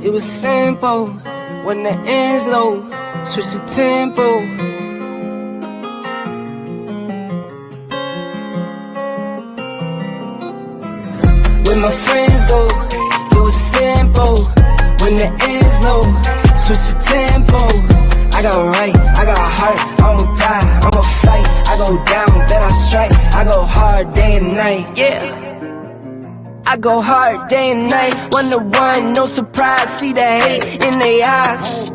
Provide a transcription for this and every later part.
It was simple. When the end's low, switch the tempo. When my friends go, it was simple. When the end's low, switch the tempo. I got right, I got heart, I won't die, I'ma fight. I go down, then I strike. I go hard day and night, yeah. I go hard day and night, 1 to 1, no surprise. See the hate in their eyes.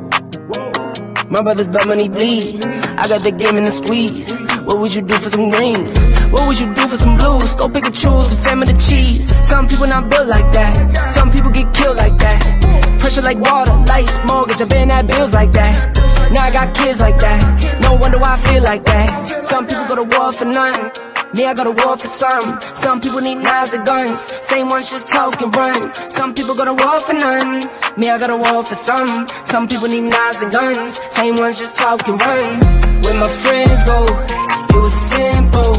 My brothers blood money bleed. I got the game in the squeeze. What would you do for some green? What would you do for some blues? Go pick and choose a family to cheese. Some people not built like that. Some people get killed like that. Pressure like water, lights, mortgage, I been at bills like that. Now I got kids like that. No wonder why I feel like that. Some people go to war for nothing. Me, I go to war for something. Some people need knives and guns. Same ones just talk and run. Some people go to war for none. Me, I go to war for something. Some people need knives and guns. Same ones just talk and run. When my friends go, it was simple.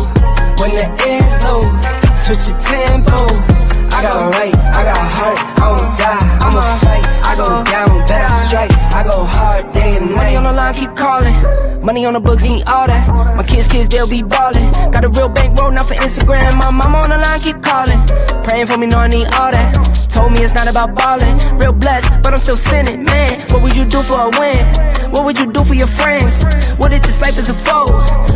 When the end's low, switch the tempo. I got right, I got heart, I won't die, I'ma fight. I go down, bet I strike. I go hard day and night. Money on the line, keep calling. Money on the books, need all that. My kids, they'll be ballin'. Got a real bankroll, not for Instagram. My mama on the line, keep calling. Praying for me, know I need all that. Told me it's not about ballin'. Real blessed, but I'm still sinning, man. What would you do for a win? What would you do for your friends? What if this life is a foe?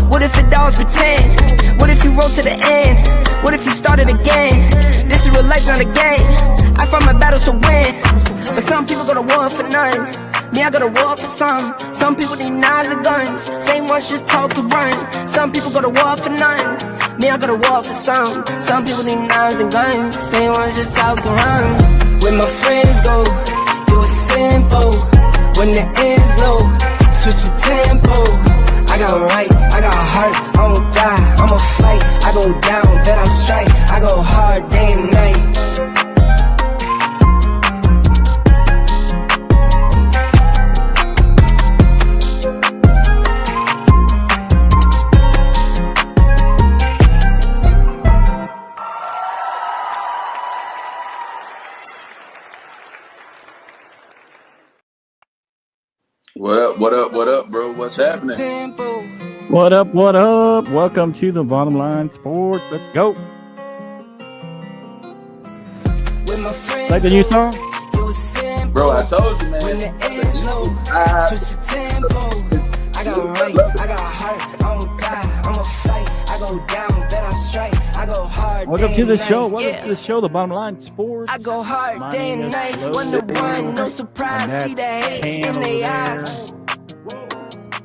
What if it all is pretend? What if you roll to the end? What if you started again? This is real life, not a game. I fight my battles to win. But some people go to war for none. Me, I go to war for some. Some people need knives and guns. Same ones just talk and run. Some people go to war for none. Me, I go to war for some. Some people need knives and guns. Same ones just talk and run. When my friends go, it was simple. When the end's low, switch the tempo. I got right, I got heart, I won't die, I'ma fight. I go down, bet I strike. I go hard day and night. What up, bro? What's happening? What up? Welcome to the Bottom Line Sports. Let's go. Like the new song? Bro, I told you, man. I got right, I got heart, I won't die, I'ma fight. I go down, bet I strike. I go hard. Welcome to the show. Welcome to the show, the Bottom Line Sports. I go hard day and night, 1 to 1, no surprise. See the hate in their eyes.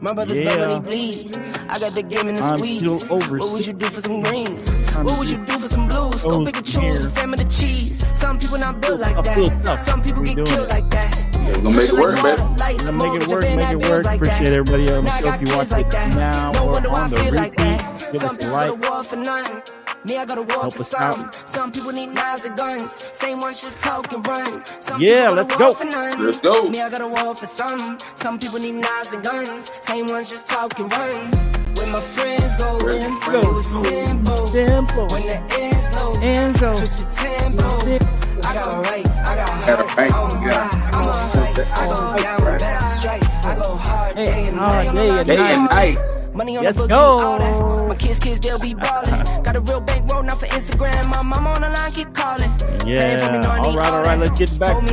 My brothers blood money bleed. I got the game in the squeeze. What would you do for some green? What would you do for some blues? Go pick and choose a family to cheese. Some people not built like that. Some people get killed like that. We're gonna make it work, baby. We're gonna make it work. Appreciate everybody else. Hope you watch it now or on the repeat. Give us a like. Me, I got a war for some. Some people need knives and guns. Same ones just talk and run. Some let's go. Let's go. Me, I got a war for some. Some people need knives and guns. Same ones just talk and run. When my friends go, it was simple. When the end's low, switch the tempo. I got right, I got heart, I won't die, I'ma fight. I go down, bet I strike. I go hard day and night. Money on the books, all that. My kids, they'll be ballin'. Got a real bankroll, not for Instagram. My mama on the line, keep calling. All right. Let's get back to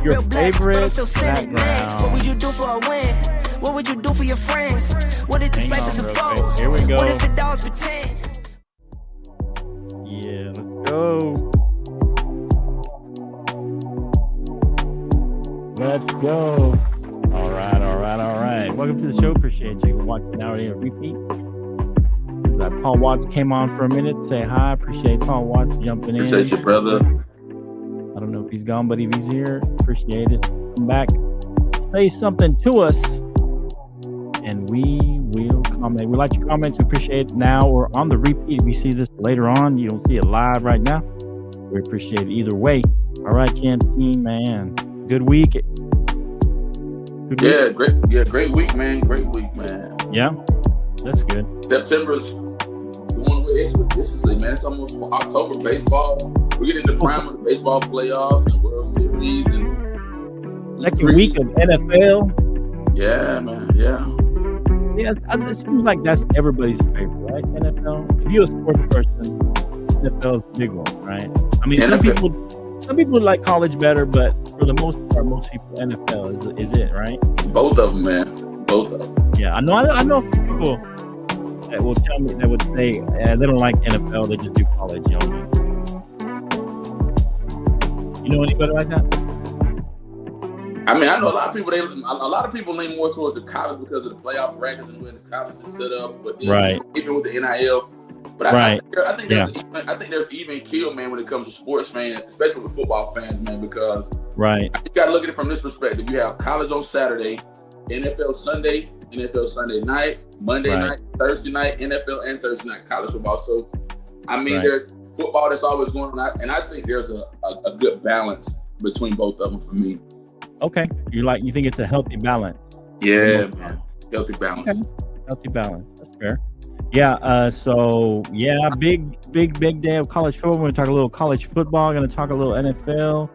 your favorite background. What would you do for a win? What would you do for your friends? What if this life is a foe? Here we go. What if it all is pretend? Yeah, let's go. Let's go. All right. Welcome to the show. Appreciate you watching now and repeat. Paul Watts came on for a minute. Say hi. Appreciate Paul Watts jumping in. Appreciate you, brother. I don't know if he's gone, but if he's here, appreciate it. Come back. Say something to us, and we will comment. We like your comments. We appreciate it now or on the repeat. If you see this later on, you don't see it live right now. We appreciate it either way. All right, Canteen, man. Good week. Great week, man. Yeah, that's good. September's going away expeditiously, man. It's almost October baseball. We're getting the prime of the baseball playoffs and World Series, and second week of NFL. Yeah, man. Yeah. Yeah, it seems like that's everybody's favorite, right? NFL. If you're a sports person, NFL is a big one, right? I mean, some people like college better, but for the most part, most people NFL is it, right? Both of them, man. Both of them. Yeah, I know people that will tell me that would say they don't like NFL, they just do college. You know anybody like that? I mean, I know a lot of people. A lot of people lean more towards the college because of the playoff brackets and the way the college is set up. But then even with the NIL, but I think there's even kill, man, when it comes to sports fans, especially with football fans, man, because you got to look at it from this perspective. You have college on Saturday, NFL Sunday night, Monday night, Thursday night, NFL and Thursday night college football. So, I mean, there's football that's always going on, and I think there's a good balance between both of them for me. Okay, you think it's a healthy balance? Yeah, man, healthy balance. Okay. Healthy balance. That's fair. Yeah. So big day of college football. We're gonna talk a little college football. Gonna talk a little NFL.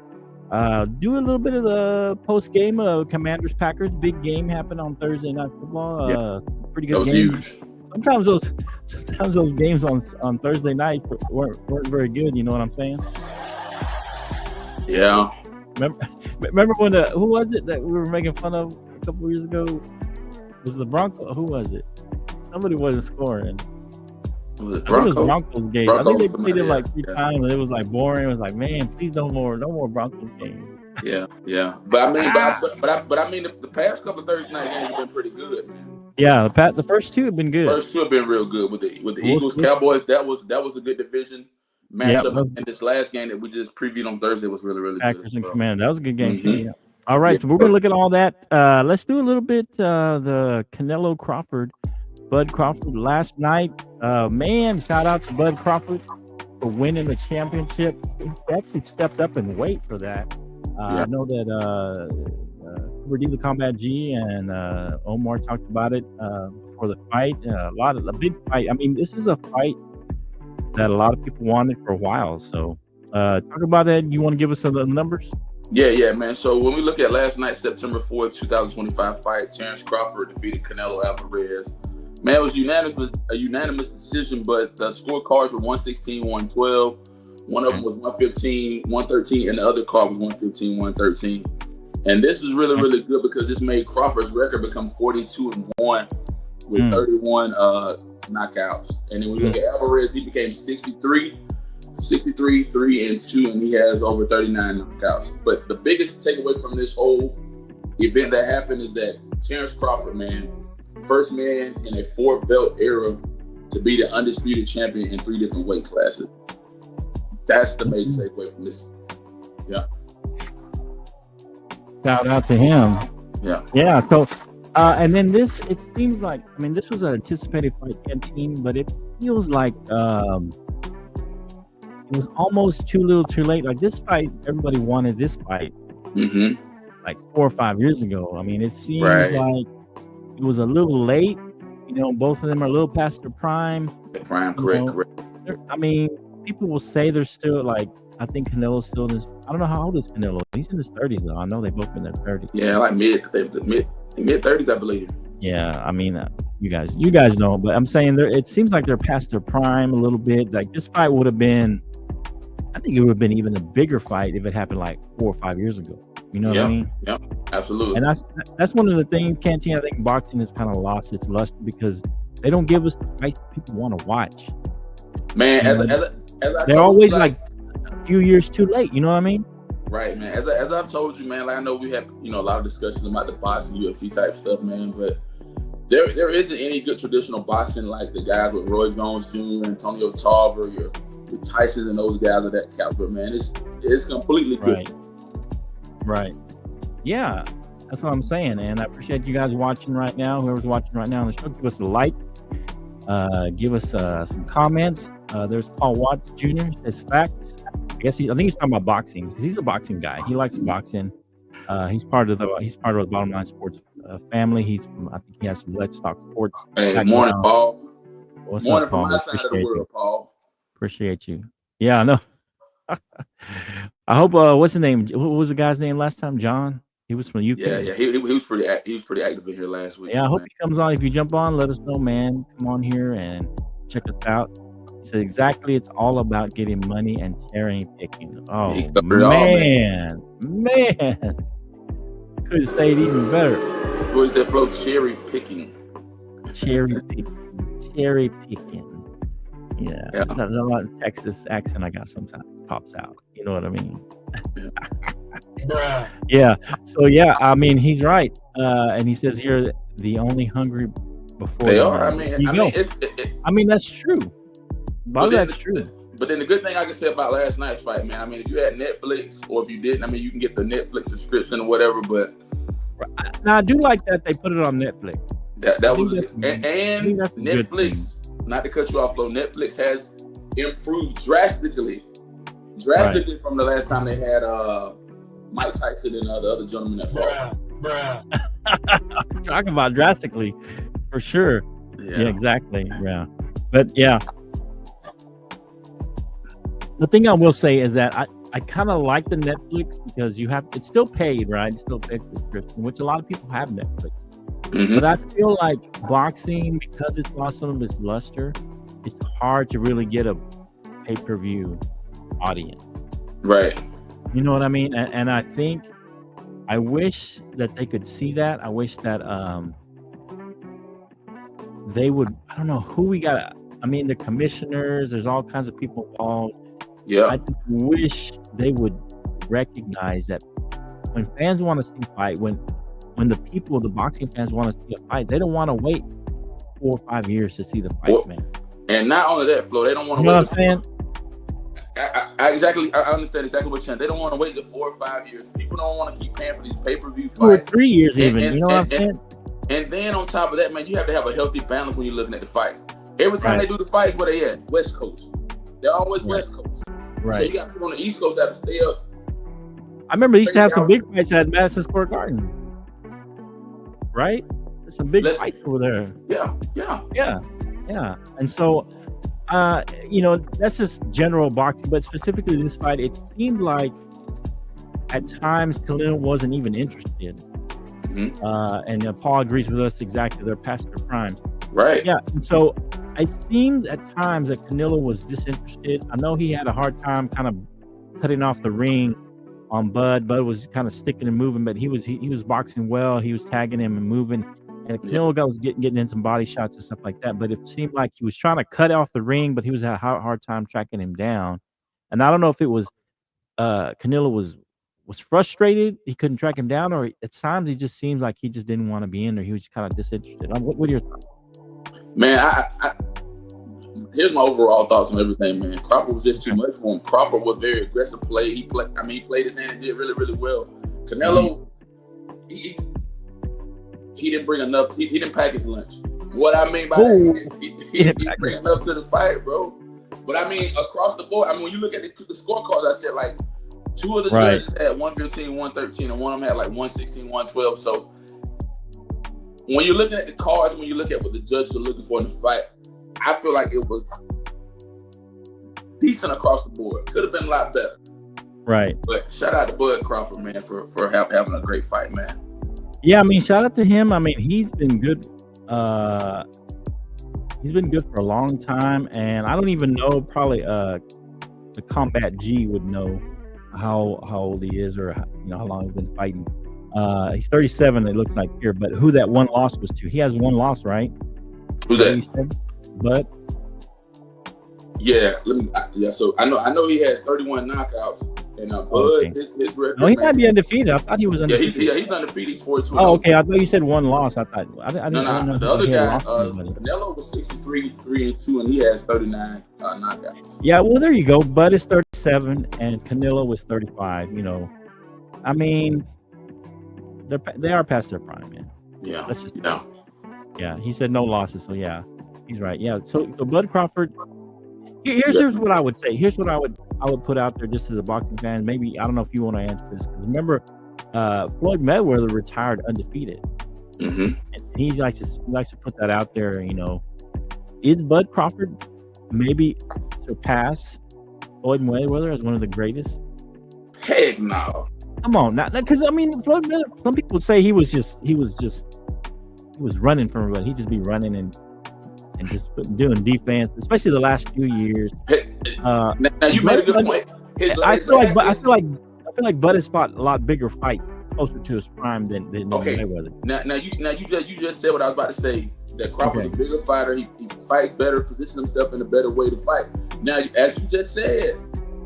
Do a little bit of the post game of Commanders Packers. Big game happened on Thursday night football. Pretty good. That was game. huge. Sometimes those games on Thursday night weren't very good. You know what I'm saying? Yeah. Remember when who was it that we were making fun of a couple years ago? Was the Broncos? Who was it? Somebody wasn't scoring. Was it I think it was Broncos game. I think they played it like 3 times, and it was like boring. It was like, man, please no more Broncos games. Yeah. But I mean, but I mean, the past couple of Thursday night games have been pretty good, man. Yeah, the first two have been good. First two have been real good with the Eagles Cowboys. That was a good division matchup. And this last game that we just previewed on Thursday was really good. Packers and Commanders. That was a good game too. Yeah. All right, so we're gonna look at all that. Let's do a little bit the Canelo Bud Crawford last night. Man, shout out to Bud Crawford for winning the championship. He actually stepped up in weight for that. I know that Super Combat G and Omar talked about it for the fight. A big fight. I mean, this is a fight that a lot of people wanted for a while. So talk about that. You want to give us some of the numbers? Yeah, man. So when we look at last night's September 4th, 2025 fight, Terrence Crawford defeated Canelo Alvarez. Man, it was a unanimous decision, but the scorecards were 116, 112. One of them was 115, 113, and the other card was 115, 113. And this was really, really good because this made Crawford's record become 42-1 with 31 knockouts. And then when you look at Alvarez, he became 63, 3-2, and he has over 39 knockouts. But the biggest takeaway from this whole event that happened is that Terrence Crawford, man, first man in a 4-belt era to be the undisputed champion in 3 different weight classes. That's the major takeaway from this. Yeah. Shout out to him. Yeah. So, and then this, it seems like, I mean, this was an anticipated fight, team, but it feels like it was almost too little, too late. Like this fight, everybody wanted this fight like 4 or 5 years ago. I mean, it seems like it was a little late. You know, both of them are a little past their prime. Correct. I mean, people will say they're still like, I think Canelo's still in his, I don't know how old is Canelo. He's in his 30s though. I know they both in their 30s. Yeah, like mid 30s, I believe. Yeah, I mean, you guys know, but I'm saying it seems like they're past their prime a little bit. Like this fight would have been, I think it would have been even a bigger fight if it happened like 4 or 5 years ago. You know what I mean? Yeah, absolutely. And that's one of the things, Canteen, I think boxing has kind of lost its luster because they don't give us the fights people want to watch. Man, they're always like a few years too late. You know what I mean? Right, man. As I've told you, man, like I know we have, a lot of discussions about the boxing, UFC type stuff, man, but there isn't any good traditional boxing like the guys with Roy Jones Jr., Antonio Tarver, your Tyson and those guys of that caliber, man. It's completely different. Right. Yeah, that's what I'm saying, and I appreciate you guys watching right now. Whoever's watching right now on the show, give us a like, give us some comments. There's Paul Watts Jr. Says facts. I think he's talking about boxing because he's a boxing guy. He likes boxing. He's part of the Bottom Line Sports family. I think he has some Let's Talk Sports. Hey, morning, Paul. What's morning up, Paul? From my side of the world, Paul. Appreciate you. Yeah, I know. I hope. What's his name? What was the guy's name last time? John. He was from the UK. Yeah. He was pretty active in here last week. Yeah, I hope he comes on. If you jump on, let us know, man. Come on here and check us out. He said exactly, it's all about getting money and cherry picking. Oh man. Couldn't say it even better. What is that, Flo? Cherry picking. Cherry picking. Yeah. There's a lot of Texas accent I got sometimes pops out. You know what I mean? Yeah. So yeah, I mean, he's right. And he says here, the only hungry before they are. I mean, that's true. But that's true. But then the good thing I can say about last night's fight, man, I mean, if you had Netflix or if you didn't, I mean, you can get the Netflix subscription or whatever. But now I do like that they put it on Netflix. That was and Netflix. Not to cut you off, Flo. Netflix has improved drastically from the last time they had Mike Tyson and the other gentleman that fought. Talking about drastically, for sure. Yeah, exactly. Yeah, but yeah. The thing I will say is that I kind of like the Netflix because it's still paid, right? It's still paid subscription, which a lot of people have Netflix. Mm-hmm. But I feel like boxing, because it's lost some of its luster, it's hard to really get a pay-per-view audience. Right. You know what I mean? And I think I wish that they could see that. I wish that they would. I don't know who we got. I mean, the commissioners. There's all kinds of people involved. Yeah. I just wish they would recognize that when fans want to see a fight, when the boxing fans want to see a fight, they don't want to wait 4 or 5 years to see the fight, man. And not only that, Flo, they don't want to wait. What I'm saying? I understand exactly what you're saying. They don't want to wait the 4 or 5 years. People don't want to keep paying for these pay-per-view fights. 2 or 3 years even. You know what I'm saying? And then on top of that, man, you have to have a healthy balance when you're looking at the fights. Every time they do the fights, where they at? West Coast. They're always West Coast. Right. So you got people on the East Coast that have to stay up. I remember they used to have some big fights at Madison Square Garden. Right? There's some big fights over there. Yeah. And so, that's just general boxing, but specifically this fight, it seemed like at times Canelo wasn't even interested. Mm-hmm. And Paul agrees with us exactly. They're past their primes. Right. Yeah. And so it seemed at times that Canelo was disinterested. I know he had a hard time kind of cutting off the ring on Bud. Bud was kind of sticking and moving, but he was boxing well. He was tagging him and moving. And Canelo was getting in some body shots and stuff like that. But it seemed like he was trying to cut off the ring, but he was having a hard time tracking him down. And I don't know if it was Canelo was frustrated, he couldn't track him down, or at times he just seems like he just didn't want to be in there. He was just kind of disinterested. What are your thoughts? Man, here's my overall thoughts on everything, man. Crawford was just too much for him. Crawford was very aggressive play. He played his hand and did really, really well. Canelo, he didn't bring enough. He didn't pack his lunch. What I mean by that, he didn't bring enough to the fight, bro. But I mean, across the board, I mean, when you look at the scorecards, I said like 2 of the judges had 115, 113, and one of them had like 116, 112. So when you're looking at the cards, when you look at what the judges are looking for in the fight, I feel like it was decent across the board. Could have been a lot better. Right. But shout out to Bud Crawford, man, for having a great fight, man. Yeah, I mean, shout out to him. I mean, he's been good. He's been good for a long time, and I don't even know. Probably the Combat G would know how old he is, or how long he's been fighting. He's 37. It looks like here, but who that one loss was to? He has one loss, right? Who's that? But yeah, So I know he has 31 knockouts, and Bud, his record. No, he might be undefeated. I thought he was undefeated. He's undefeated. He's 42. Oh, okay. I thought you said one loss. I thought I didn't know. The other guy, Canelo was 63, 3-2, and he has 39 knockouts. Yeah, well, there you go. Bud is 37, and Canelo was 35. I mean, they are past their prime, man. Yeah. That's just yeah. He said no losses, so yeah, he's right. Yeah. So Bud Crawford. Here's what I would say. Here's what I would put out there just to the boxing fans. Maybe I don't know if you want to answer this, because remember, Floyd Mayweather retired undefeated. Mm-hmm. And he likes to put that out there. Is Bud Crawford maybe surpass Floyd Mayweather as one of the greatest? Heck no. Come on, now, because I mean, some people say he was running from everybody. He just be running and just doing defense, especially the last few years. Now you made a good point. I feel like Bud has fought a lot bigger fights closer to his prime than Mayweather. Now you just said what I was about to say. That Crawford's a bigger fighter. He fights better, position himself in a better way to fight. Now, as you just said,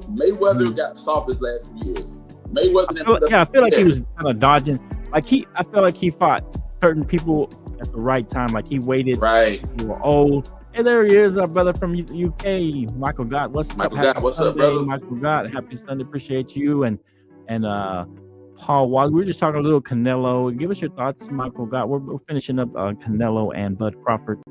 Mayweather got soft his last few years. I feel like he was kind of dodging. I feel like he fought certain people at the right time. Like he waited. Right. He was old. Hey, there he is, our brother from UK, Michael Gott. What's up, brother? Michael Gott, happy Sunday. Appreciate you and Paul Wall. We were just talking a little Canelo. Give us your thoughts, Michael Gott. We're finishing up Canelo and Bud Crawford.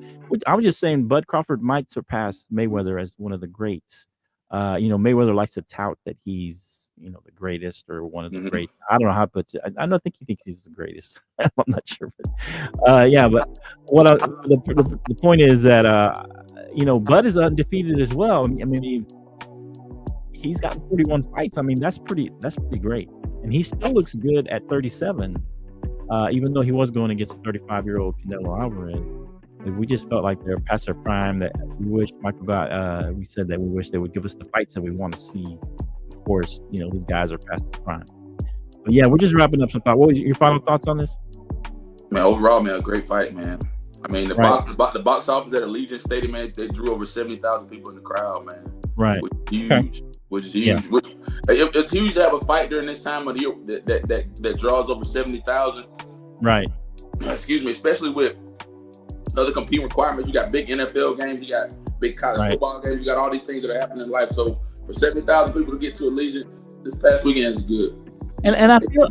I was just saying Bud Crawford might surpass Mayweather as one of the greats. Mayweather likes to tout that he's the greatest or one of the great. I don't know how to put it. I don't think he thinks he's the greatest. I'm not sure, but but the point is that Bud is undefeated as well. I mean, he's got 41 fights. I mean, that's pretty great, and he still looks good at 37, even though he was going against a 35-year-old Canelo Alvarez. We just felt like they're past their prime. That we wish Michael got. We said that we wish they would give us the fights that we want to see. Of course, these guys are past their prime. But yeah, we're just wrapping up some thoughts. What was your final thoughts on this? Man, overall, man, a great fight, man. I mean, the box office at Allegiant Stadium, man, they drew over 70,000 people in the crowd, man. Right. Which is huge. Yeah. It's huge to have a fight during this time of the year that draws over 70,000. Right. Excuse me, especially with other competing requirements. You got big NFL games, you got big college football games, you got all these things that are happening in life. So for 70,000 people to get to Allegiant this past weekend is good. And I feel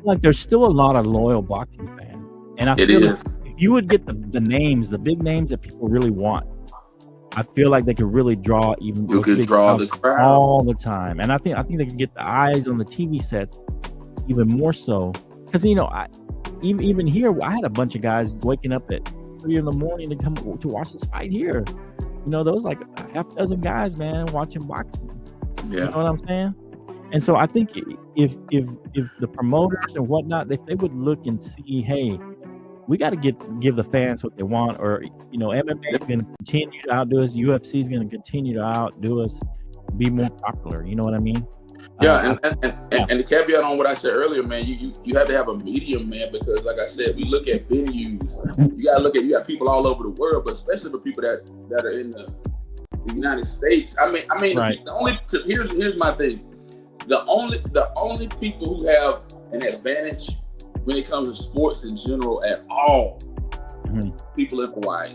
like there's still a lot of loyal boxing fans. And I feel like if you would get the names, the big names that people really want, I feel like they could really draw even. You could draw the crowd all the time, and I think they can get the eyes on the TV sets even more so. Because even here, I had a bunch of guys waking up at 3 a.m. to come to watch this fight here. There was like a half dozen guys, man, watching boxing. Yeah. You know what I'm saying? And so I think if the promoters and whatnot, if they would look and see, hey, we got to give the fans what they want, or MMA is going to continue to outdo us, UFC is going to continue to outdo us, be more popular. You know what I mean? Yeah, and the caveat on what I said earlier, man, you have to have a medium, man, because like I said, we look at venues. You got people all over the world, but especially for people that are in the United States. I mean, right. Here's my thing. The only people who have an advantage when it comes to sports in general at all, people in Hawaii.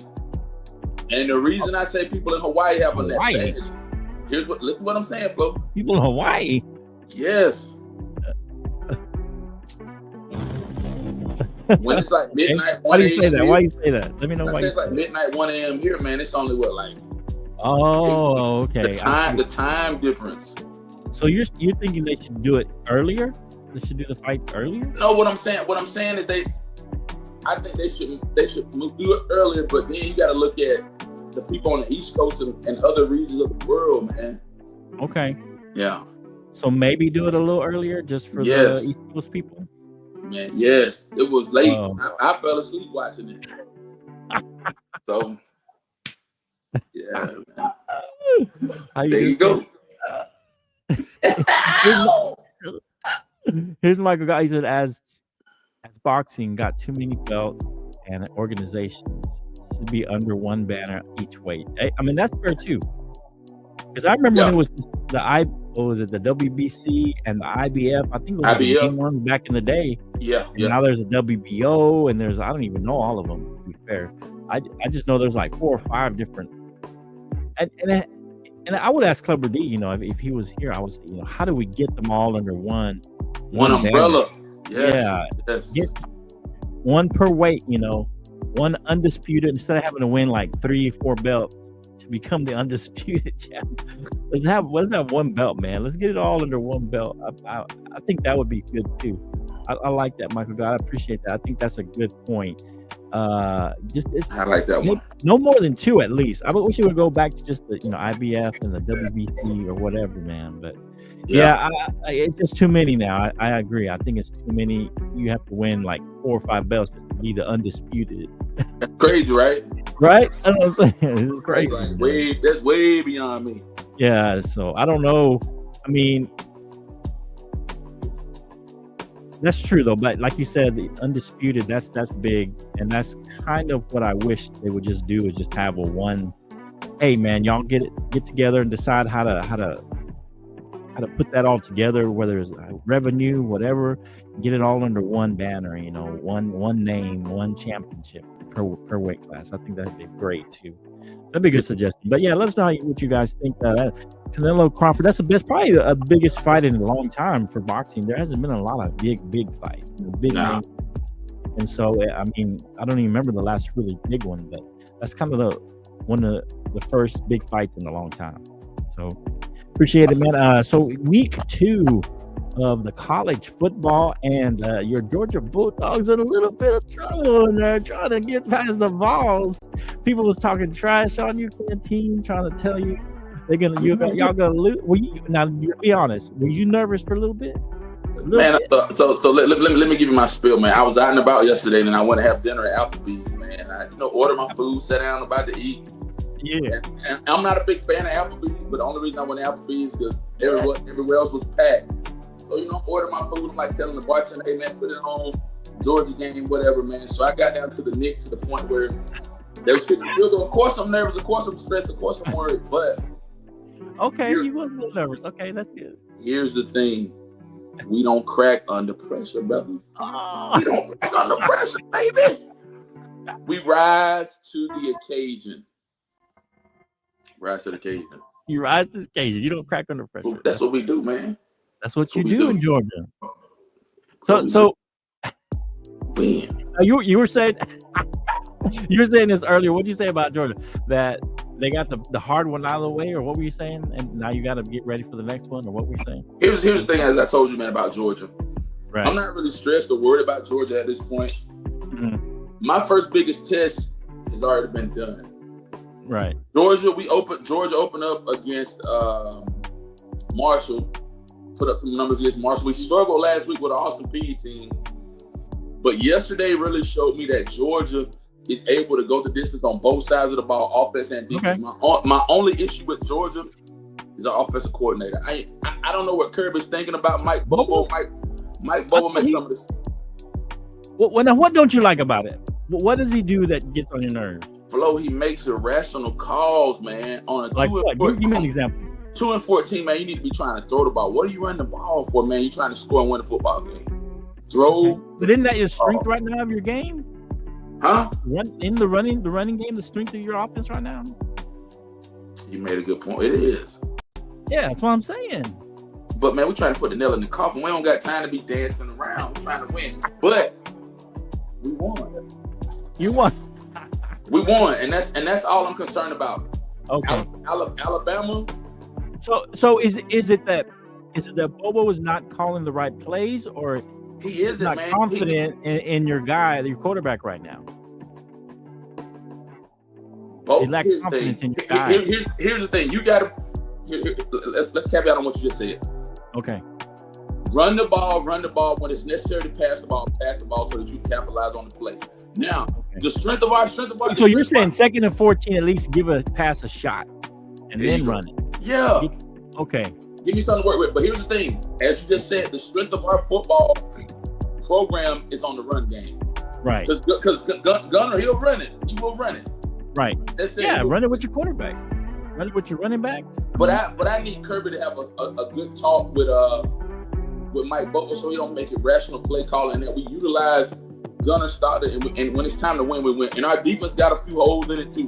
And the reason I say people in Hawaii have an advantage, listen to what I'm saying, Flo. People in Hawaii? Yes. When it's like midnight, 1 a.m. Why do you say that? Why do you say that? Let me know why. It's like midnight, 1 a.m. here, man. It's only okay. The time difference. So you're thinking they should do it earlier? They should do the fights earlier? No, what I'm saying is I think they should do it earlier, but then you got to look at the people on the East Coast and other regions of the world, man. Okay. Yeah. So maybe do it a little earlier just for the East Coast people? Man, yes. It was late. I fell asleep watching it. So, yeah, man. There you go. Here's Michael Gott. He said, as boxing got too many belts and organizations should be under one banner each weight. I mean, that's fair too. Because I remember when it was the WBC and the IBF. I think it was the main one back in the day. Yeah. And now there's a WBO and I don't even know all of them, to be fair. I just know there's like 4 or 5 different. And I would ask Clubber D, if he was here, I would say, how do we get them all under one umbrella? Yes. Yeah. Yes. Get one per weight, one undisputed, instead of having to win like 3 or 4 belts to become the undisputed champion. Let's have one belt, man. Let's get it all under one belt. I think that would be good too. I like that, Michael Gott. I appreciate that. I think that's a good point. Just I like that one. No more than 2 at least. I wish it would go back to just the IBF and the WBC or whatever, man. But yeah, it's just too many now. I agree. I think it's too many. You have to win like 4 or 5 belts just to be the undisputed. That's crazy, right? Right? That's what I'm saying. This is crazy. Like, that's way beyond me. Yeah. So I don't know. I mean, that's true though. But like you said, the undisputed, that's big, and that's kind of what I wish they would just do, is just have a one. Hey man, y'all get together and decide how to put that all together, whether it's revenue, whatever, get it all under one banner, one name, one championship per weight class. I think that'd be great too. That'd be a good suggestion. But yeah, let us know what you guys think. Canelo Crawford, that's probably the biggest fight in a long time for boxing. There hasn't been a lot of big fights, big names. And so, I mean, I don't even remember the last really big one, but that's kind of one of the first big fights in a long time. So appreciate it, man. So week 2 of the college football, and your Georgia Bulldogs in a little bit of trouble in there trying to get past the balls. People was talking trash on you, team, trying to tell you y'all gonna lose. Now, be honest, were you nervous for a little bit? Man, so let me give you my spiel, man. I was out and about yesterday, and I went to have dinner at Applebee's, man. I ordered my food, sat down, about to eat. Yeah. And I'm not a big fan of Applebee's, but the only reason I went to Applebee's is because everywhere else was packed. So, I'm ordering my food. I'm like telling the bartender, hey, man, put it on, Georgia game, whatever, man. So I got down to the nick, to the point where they was kicking the field goal. Of course I'm nervous. Of course I'm stressed. Of course I'm worried. But okay, you was a little nervous. Okay, that's good. Here's the thing. We don't crack under pressure, brother. Oh. We don't crack under pressure, baby. We rise to the occasion. Rise to the occasion. You rise to the occasion. You don't crack under pressure. That's what we do, man. That's what you do in Georgia. So you were saying this earlier. What did you say about Georgia? That they got the hard one out of the way, or what were you saying? And now you got to get ready for the next one, or what were you saying? Here's the thing, as I told you, man, about Georgia. Right. I'm not really stressed or worried about Georgia at this point. Mm-hmm. My first biggest test has already been done. Right. Georgia opened up against Marshall. Put up some numbers against Marshall. We struggled last week with an Austin Peay team, but yesterday really showed me that Georgia is able to go the distance on both sides of the ball, offense and defense. Okay. My only issue with Georgia is our offensive coordinator. I don't know what Kirby's thinking about Mike Bobo. Mike Bobo makes some of this. What don't you like about it? What does he do that gets on your nerves? Flo, he makes irrational calls, man. On a like what? Give me an example. 2 and 14, man. You need to be trying to throw the ball. What are you running the ball for, man? You trying to score and win a football game? Throw. Okay. But isn't that your strength right now of your game? Huh? In the running game, the strength of your offense right now. You made a good point. It is. Yeah, that's what I'm saying. But man, we're trying to put the nail in the coffin. We don't got time to be dancing around. We're trying to win. But we won. You won. We won, and that's all I'm concerned about. Okay. Alabama. So is it that Bobo is not calling the right plays, or he isn't not confident in your guy, your quarterback right now? Both. He lacks confidence in your guy. Here's the thing. You gotta let's cap out on what you just said. Okay. Run the ball when it's necessary to pass the ball so that you can capitalize on the play. Now, the strength of our. So you're saying 2nd and 14, at least give a pass a shot, and then run it. Yeah. Okay. Give me something to work with. But here's the thing. As you just said, the strength of our football program is on the run game. Right. Because Gunner, he'll run it. He will run it. Right. Run it with your quarterback. Run it with your running backs. But I need Kirby to have a good talk with Mike Bobo so he don't make irrational play calling, and that we utilize Gunner starter, and when it's time to win, we win. And our defense got a few holes in it too,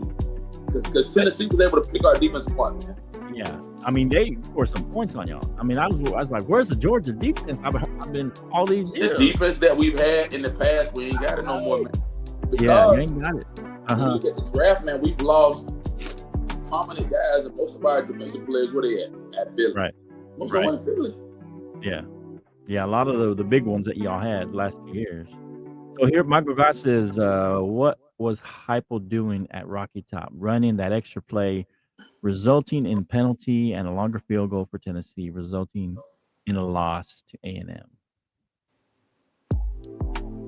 because Tennessee was able to pick our defense apart. Man. Yeah, I mean they scored some points on y'all. I mean I was like, where's the Georgia defense? I've been all these years. The defense that we've had in the past, we ain't got it no more, man. Because you ain't got it. When you look at the draft, man, we've lost prominent guys, and most of our defensive players, where they at Philly. Right. Most of them in Philly. Yeah, a lot of the big ones that y'all had the last few years. So here, Michael Gott says, what was Heupel doing at Rocky Top? Running that extra play, resulting in penalty and a longer field goal for Tennessee, resulting in a loss to A&M.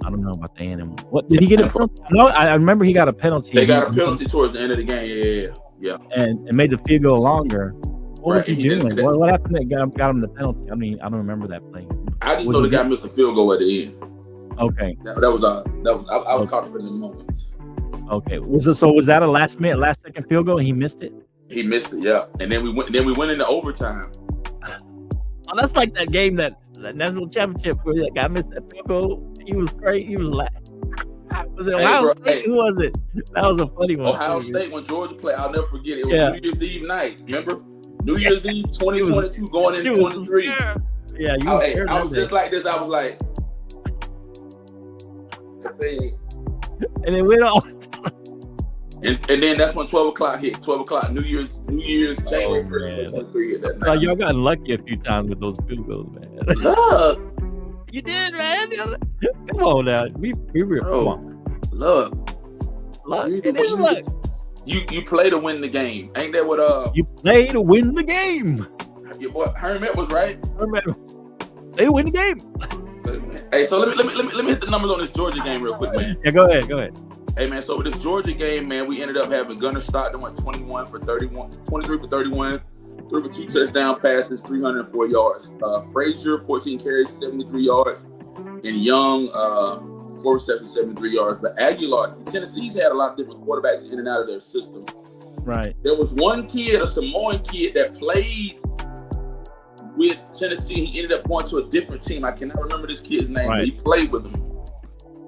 I don't know about the A&M. What did he get a penalty? No, I remember he got a penalty. They got a penalty towards the end of the game. Yeah. And made the field goal longer. What was he doing? What happened that got him the penalty? I mean, I don't remember that play. I just know the guy missed the field goal at the end. Okay. That was I was caught up in the moments. Okay. Was that a last second field goal and he missed it? He missed it, yeah. And then we went into overtime. Oh, that's like that game that national championship where that guy missed that field goal. He was great. He was laughing. Was it Ohio State? Who was it? That was a funny one. Ohio State when Georgia played. I'll never forget it. It was New Year's Eve night. Remember? New Year's Eve 2022 going into 23. Yeah, I was just like this. I was like, and it went on. And then that's when 12 o'clock hit. 12 o'clock, New Year's, January 1st, 2023 hit that night. Y'all got lucky a few times with those field goals, man. Look. You did, man. Come on now. We were come on. Look. Look. You play to win the game. Ain't that what you play to win the game. Your boy Hermit was right. They win the game. Hey, so let me hit the numbers on this Georgia game real quick, man. Yeah, go ahead. Hey man, so with this Georgia game, man, we ended up having Gunnar Stockton went 23 for 31, threw for 2 touchdown passes, 304 yards. Frazier, 14 carries, 73 yards. And Young, 4 receptions, 73 yards. But Aguilar, Tennessee's had a lot of different quarterbacks in and out of their system. Right. There was one kid, a Samoan kid, that played with Tennessee. He ended up going to a different team. I cannot remember this kid's name, but he played with them.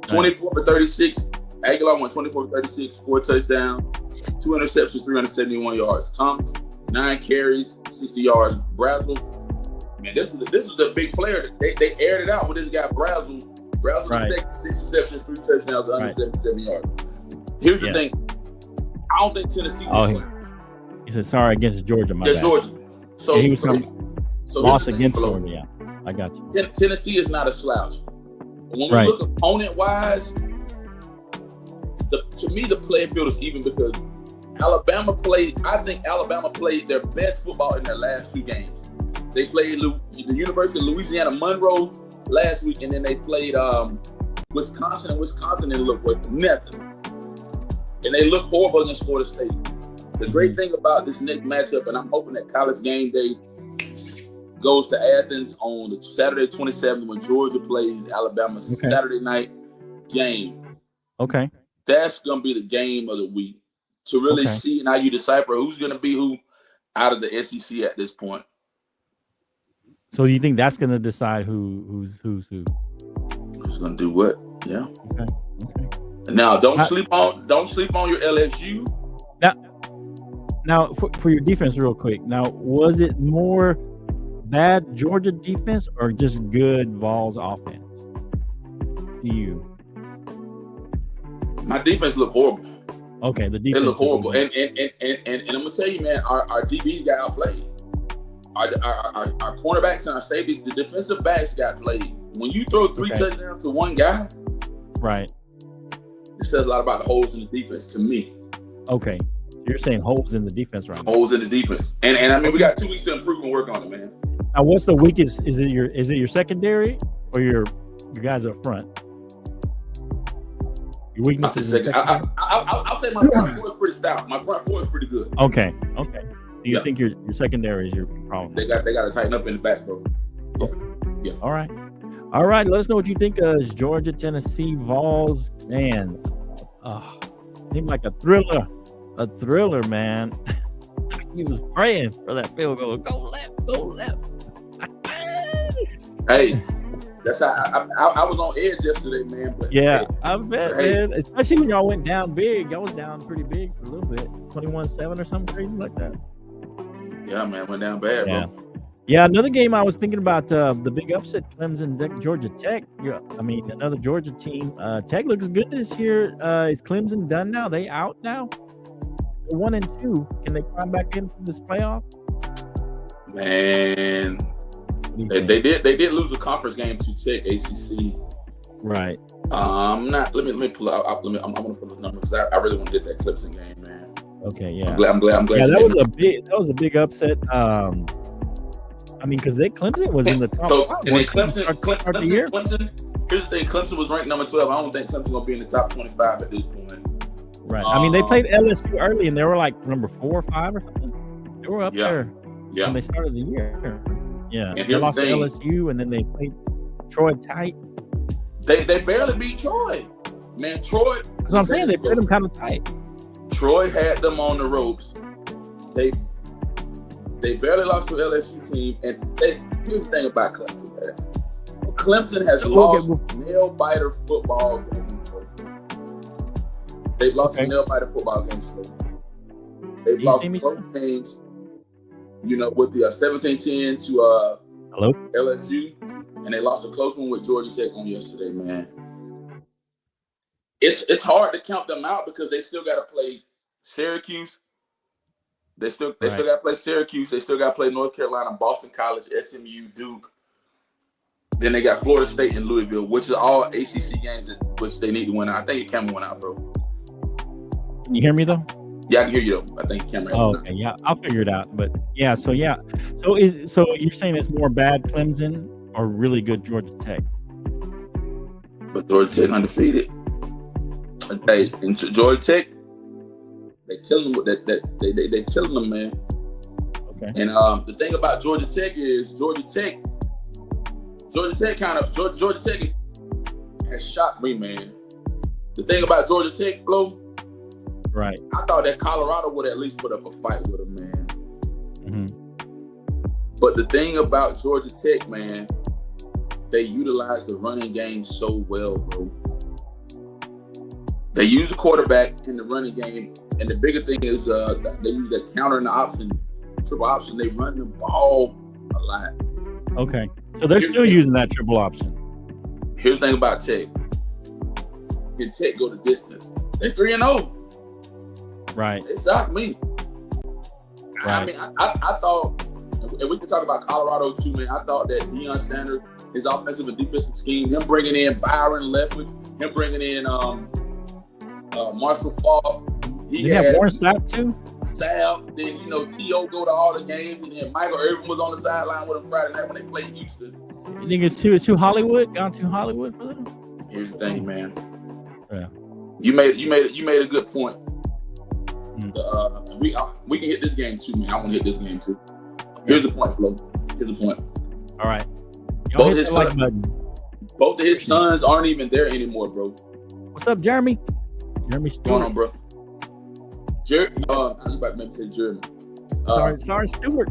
24 for 36. Aguilar went 24 for 36, 4 touchdowns, 2 interceptions, 371 yards. Thomas, 9 carries, 60 yards. Brazel, man, this was the big player. They aired it out with this guy Brazel. Brazel was second, 6 receptions, 3 touchdowns, 177 yards. Here's the thing. I don't think Tennessee he said sorry against Georgia, my bad. Georgia. So he was lost against Georgia. Yeah, I got you. Tennessee is not a slouch. When we look opponent-wise, to me, the playing field is even because I think Alabama played their best football in their last 2 games. They played the University of Louisiana Monroe last week, and then they played Wisconsin, and Wisconsin didn't look like nothing. And they look horrible against Florida State. The great thing about this next matchup, and I'm hoping that College Game Day goes to Athens on the Saturday 27th when Georgia plays Alabama Saturday night game. Okay. That's going to be the game of the week to really see how you decipher who's going to be who out of the SEC at this point. So you think that's going to decide who's who? Who's going to do what? Yeah. Okay. Now, don't sleep on your LSU. Now for your defense, real quick. Now, was it more bad Georgia defense or just good Vols offense? To you? My defense looked horrible. Okay, the defense looked horrible, and I'm gonna tell you, man, our DBs got outplayed. Our cornerbacks and our safeties, the defensive backs got played. When you throw 3 touchdowns to one guy, right, it says a lot about the holes in the defense to me. Okay, so you're saying holes in the defense, right? Holes in the defense, and I mean we got 2 weeks to improve and work on it, man. Now, what's the weakest? Is it your secondary or your guys up front? Your weakness is I'll say my front four is pretty stout. My front four is pretty good. Okay. Do you think your secondary is your problem? They got to tighten up in the back, bro. Yeah. All right. Let us know what you think of Georgia, Tennessee, Vols. Man, seemed like a thriller, man. He was praying for that field goal. Go left. Hey. That's how I was on edge yesterday, man. But I bet, man. Especially when y'all went down big. Y'all was down pretty big for a little bit. 21-7 or something crazy like that. Yeah, man. Went down bad, bro. Yeah, another game I was thinking about, the big upset, Clemson, Georgia Tech. Another Georgia team. Tech looks good this year. Is Clemson done now? They out now? They're 1-2. Can they climb back into this playoff? Man. They did lose a conference game to Tech, ACC. Right. Not. Let me pull out. I'm gonna pull the number because I really want to get that Clemson game, man. Okay, yeah. I'm glad. Yeah, that was a big upset. I mean, because Clemson was in the top. So, five, and then Clemson. Here's the thing: Clemson was ranked number 12. I don't think Clemson gonna be in the top 25 at this point. Right. I mean, they played LSU early, and they were like number 4 or 5 or something. They were up there when they started the year. Yeah, and they lost to LSU, and then they played Troy tight. They barely beat Troy. Man, Troy. That's what I'm saying. They played them kind of tight. Troy had them on the ropes. They barely lost to the LSU team. And here's the thing about Clemson, man. Clemson has lost nail-biter football games. They've lost nail-biter football games. They've lost both games, with the 17-10 to LSU. And they lost a close one with Georgia Tech on yesterday, man. It's hard to count them out because they still got to play Syracuse. They still got to play Syracuse. They still got to play North Carolina, Boston College, SMU, Duke. Then they got Florida State and Louisville, which are all ACC games which they need to win out. I think it can win out, bro. Can you hear me though? Yeah, I can hear you though. I think it can win out. Oh, okay, yeah, I'll figure it out. But yeah, so you're saying it's more bad Clemson or really good Georgia Tech? But Georgia Tech undefeated. Hey, and Georgia Tech, they killing them with that. They killing them, man. Okay. And the thing about Georgia Tech is Georgia Tech has shocked me, man. The thing about Georgia Tech, Flo, right? I thought that Colorado would at least put up a fight with them, man. Mm-hmm. But the thing about Georgia Tech, man, they utilize the running game so well, bro. They use the quarterback in the running game, and the bigger thing is they use that counter and the option, triple option. They run the ball a lot. Okay, so they're still using that triple option. Here's the thing about Tech. Can Tech go the distance? They're 3-0. Right. It shocked me. Right. I mean, I thought, and we can talk about Colorado too, man. I thought that Deion Sanders, his offensive and defensive scheme, him bringing in Byron Leftwich, him bringing in Marshall Faulk. He had Warren Sapp too? Sapp. Then, T.O. go to all the games. And then Michael Irvin was on the sideline with him Friday night when they played Houston. You think it's too Hollywood? Gone too Hollywood for them? Here's the thing, man. Yeah. You made a good point. We can hit this game too, man. I want to hit this game too. Here's the point, Flo. Here's the point. All right. Both of his sons aren't even there anymore, bro. What's up, Jeremy? Jeremy Stewart. What's going on, bro? You about to make me say Jeremy. Sorry, Stewart. Stewart.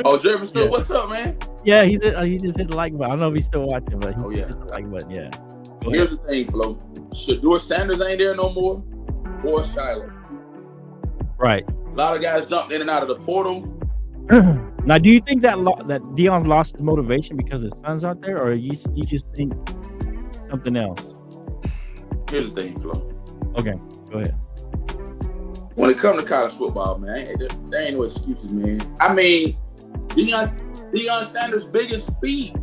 Oh, Jeremy Stewart. Yeah. What's up, man? Yeah, he just hit the like button. I don't know if he's still watching, but he hit the like button. Yeah. Here's the thing, Flo. Shedeur Sanders ain't there no more, or Shiloh. Right. A lot of guys jumped in and out of the portal. Now, do you think that Deion lost his motivation because his sons aren't there, or you just think something else? Here's the thing, Flo. Okay, go ahead. When it comes to college football, man, there ain't no excuses, man. I mean, Deion Sanders' biggest feat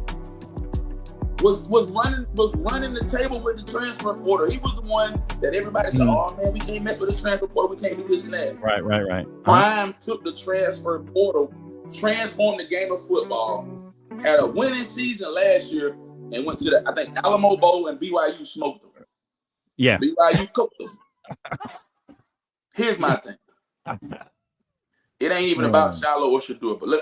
was running the table with the transfer portal. He was the one that everybody said, "Oh man, we can't mess with this transfer portal. We can't do this and that." Right. Prime took the transfer portal, transformed the game of football, had a winning season last year, and went to the Alamo Bowl, and BYU smoked them. Yeah, BYU cooked them. Here's my thing. It ain't even about Shiloh or Shedeur, but look,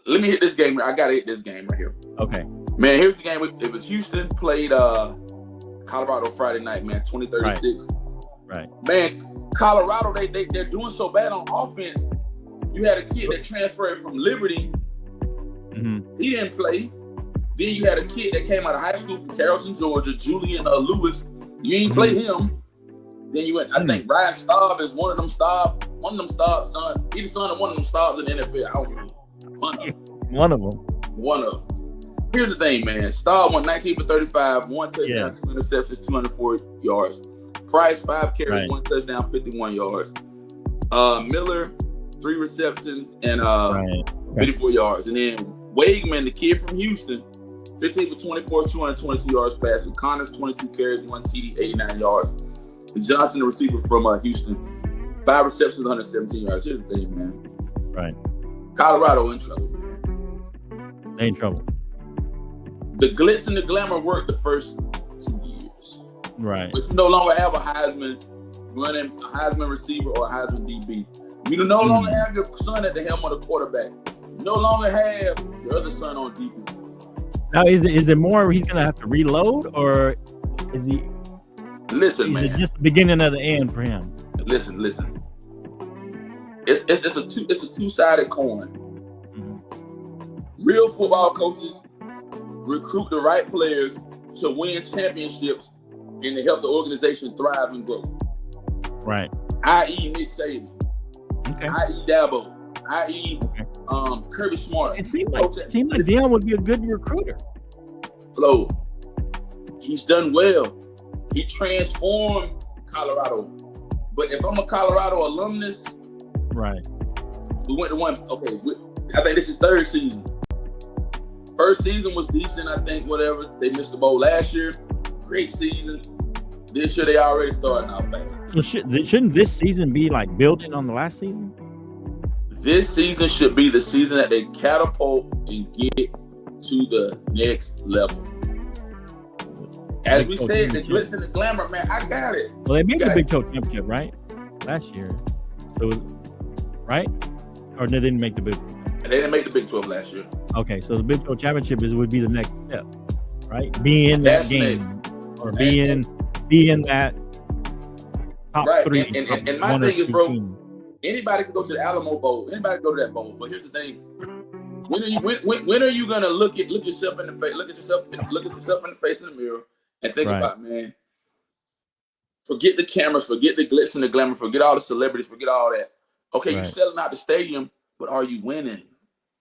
let me hit this game. I gotta hit this game right here. Okay. Man, here's the game. It was Houston played Colorado Friday night, man, 2036. Right. Man, Colorado, they're doing so bad on offense. You had a kid that transferred from Liberty. Mm-hmm. He didn't play. Then you had a kid that came out of high school from Carrollton, Georgia, Julian Lewis. You ain't play him. Then you went, I think Ryan Staub is one of them Staub son. He's the son of one of them Staubs in the NFL. I don't know. One of them. One of them. Here's the thing, man. Staub won 19 for 35, 1 touchdown, 2 interceptions, 204 yards. Price, 5 carries, 1 touchdown, 51 yards. Miller, 3 receptions and 54 yards. And then Wakeman, the kid from Houston, 15 for 24, 222 yards passing. Connors, 22 carries, 1 TD, 89 yards. And Johnson, the receiver from Houston, 5 receptions, 117 yards. Here's the thing, man. Right. Colorado in trouble, man. They in trouble. The glitz and the glamour worked the first 2 years. Right. But you no longer have a Heisman running, a Heisman receiver, or a Heisman DB. You no longer have your son at the helm of the quarterback. You no longer have your other son on defense. Now, is it more he's going to have to reload, or is he? Listen, man. Is it just the beginning of the end for him? Listen. It's a two-sided coin. Mm-hmm. Real football coaches recruit the right players to win championships and to help the organization thrive and grow. Right. I.e. Nick Saban. Okay. I.e. Dabo. I.e. Kirby Smart. It seemed like Deion would be a good recruiter. Flo. He's done well. He transformed Colorado. But if I'm a Colorado alumnus, right? We went to one. Okay, I think this is third season. First season was decent. I think whatever they missed the bowl last year. Great season. This year they already starting out bad. So shouldn't this season be like building on the last season? This season should be the season that they catapult and get to the next level. As we said, the glitz and the glamour, man, I got it. Well, they made the Big 12 championship, right? Last year. So, right? Or they didn't make the Big 12? They didn't make the Big 12 last year. Okay, so the Big 12 championship would be the next step, right? Be in that game. Next. Or be in that top right. three. And my thing is, bro, anybody can go to the Alamo Bowl. Anybody can go to that bowl. But here's the thing. When are you gonna look yourself in the face, look at yourself in the face in the mirror and think about, man, forget the cameras, forget the glitz and the glamour, forget all the celebrities, forget all that. Okay, you're selling out the stadium, but are you winning?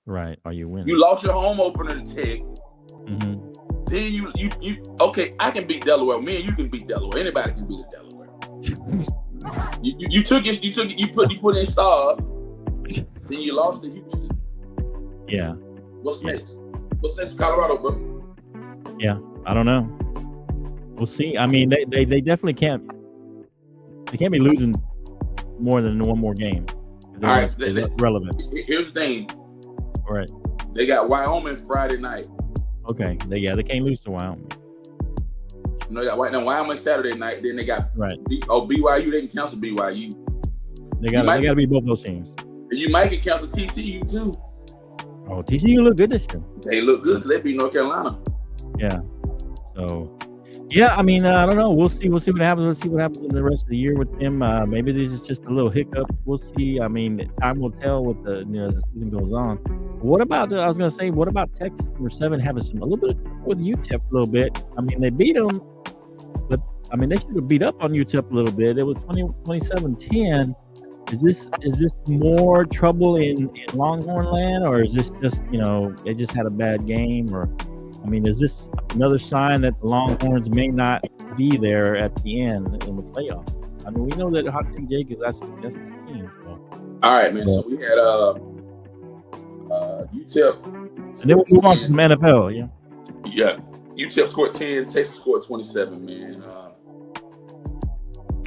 Right. Are you winning? You lost your home opener to Tech. Mm-hmm. Then you okay, I can beat Delaware. Me and you can beat Delaware. Anybody can beat Delaware. you put in Star, then you lost to Houston. Yeah. What's next? What's next for Colorado, bro? Yeah, I don't know. We'll see. I mean, they definitely can't. They can't be losing more than one more game. All right, relevant. Here's the thing. All right. They got Wyoming Friday night. Okay. They can't lose to Wyoming. No, they got Wyoming Saturday night. Then they got BYU. They can cancel BYU. They got to beat both those teams. And you might get canceled TCU too. Oh, TCU look good this year. They look good because they beat North Carolina. Yeah. So, yeah, I mean, I don't know. We'll see what happens. Let's see what happens in the rest of the year with them. Maybe this is just a little hiccup. We'll see. I mean, time will tell what as the season goes on. What about? I was going to say, what about Texas number 7 having a little bit with UTEP a little bit? I mean, they beat them, but I mean, they should have beat up on UTEP a little bit. It was 27-10. Is this more trouble in Longhorn land, or is this just they just had a bad game, or I mean, is this another sign that the Longhorns may not be there at the end in the playoffs? I mean, we know that Hot Take Jake is that's his team. So. All right, man. So we had UTEP, and then we'll move on to the NFL. Yeah. UTEP scored 10. Texas scored 27. Man.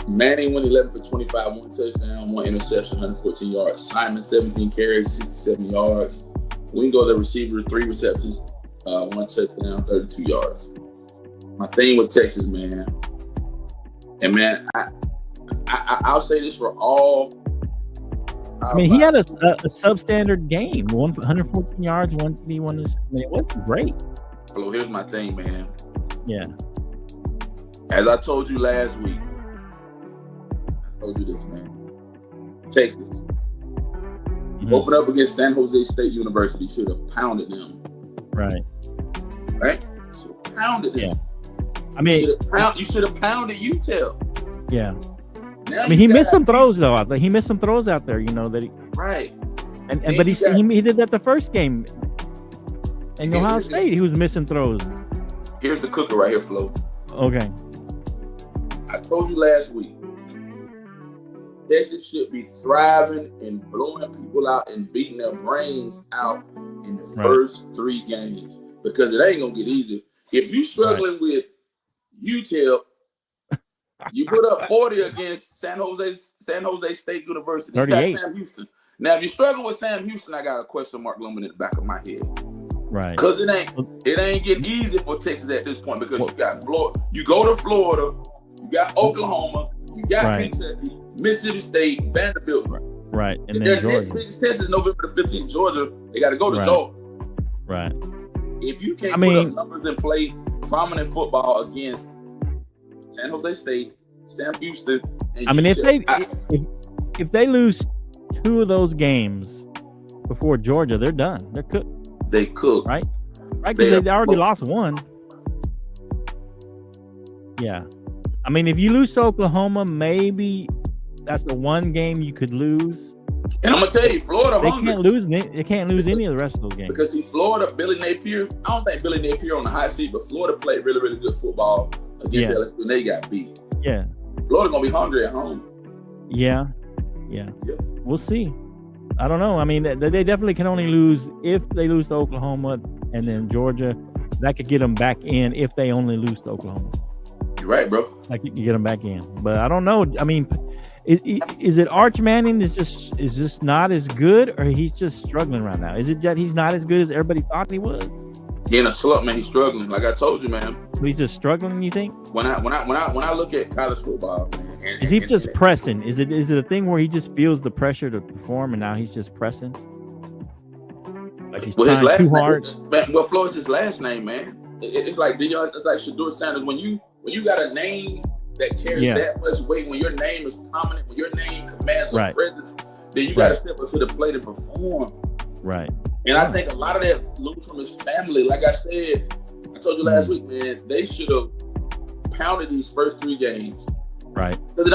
Manning went 11 for 25, 1 touchdown, 1 interception, 114 yards. Simon 17 carries, 67 yards. Wingo, the receiver, 3 receptions, 1 touchdown, 32 yards. My thing with Texas, man, and man, I'll say this for all. I mean, he had a substandard game, 114 yards, 1 TD, 1. I mean, it wasn't great. Well, here's my thing, man. Yeah. As I told you last week, I told you this, man. Texas. Open up against San Jose State University, should have pounded them. Right? Should have pounded them. Yeah. I mean, you should have pounded UTEP. Yeah. Now I mean, he missed some throws though. He missed some throws out there. That he right. But he did that the first game. And Ohio State, he was missing throws. Here's the cooker right here, Flo. Okay. I told you last week. Texas should be thriving and blowing people out and beating their brains out in the first 3 games. because it ain't gonna get easier. If you struggling with UTEP, you put up 40 against San Jose State University. 38. You got Sam Houston. Now, if you're struggling with Sam Houston, I got a question mark looming in the back of my head. Right. Because it ain't getting easy for Texas at this point, because you got Florida, you go to Florida, you got Oklahoma, you got Kentucky, Mississippi State, Vanderbilt. Right. And their next biggest test is November the 15th, Georgia. They got to go to Georgia. Right. If you can't put up numbers and play prominent football against San Jose State, Sam Houston, and if they lose 2 of those games before Georgia, they're done. They're cooked. They cooked. Right? Right, because they already lost 1. Yeah. I mean, if you lose to Oklahoma, maybe that's the one game you could lose. And I'm gonna tell you, Florida they can't lose any of the rest of those games. Because see, Florida, Billy Napier, I don't think Billy Napier on the hot seat, but Florida played really, really good football against LSU and they got beat. Yeah. Florida gonna be hungry at home. Yeah. We'll see. I don't know. I mean, they definitely can only lose if they lose to Oklahoma, and then Georgia. That could get them back in if they only lose to Oklahoma. You're right, bro. Like you can get them back in, but I don't know. I mean, is it Arch Manning is just not as good, or he's just struggling right now? Is it that he's not as good as everybody thought he was? He in a slump, man. He's struggling. Like I told you, man. He's just struggling. You think? When I look at college football, is he just pressing? Is it a thing where he just feels the pressure to perform, and now he's just pressing? Like he's trying too hard. Well, Flo is his last name, man. It's like Shedeur Sanders. When you got a name that carries that much weight, when your name is prominent, when your name commands a presence, then you got to step up to the plate and perform. Right. And I think a lot of that looms from his family. Like I said, I told you last week, man, they should have pounded these first 3 games. Right. And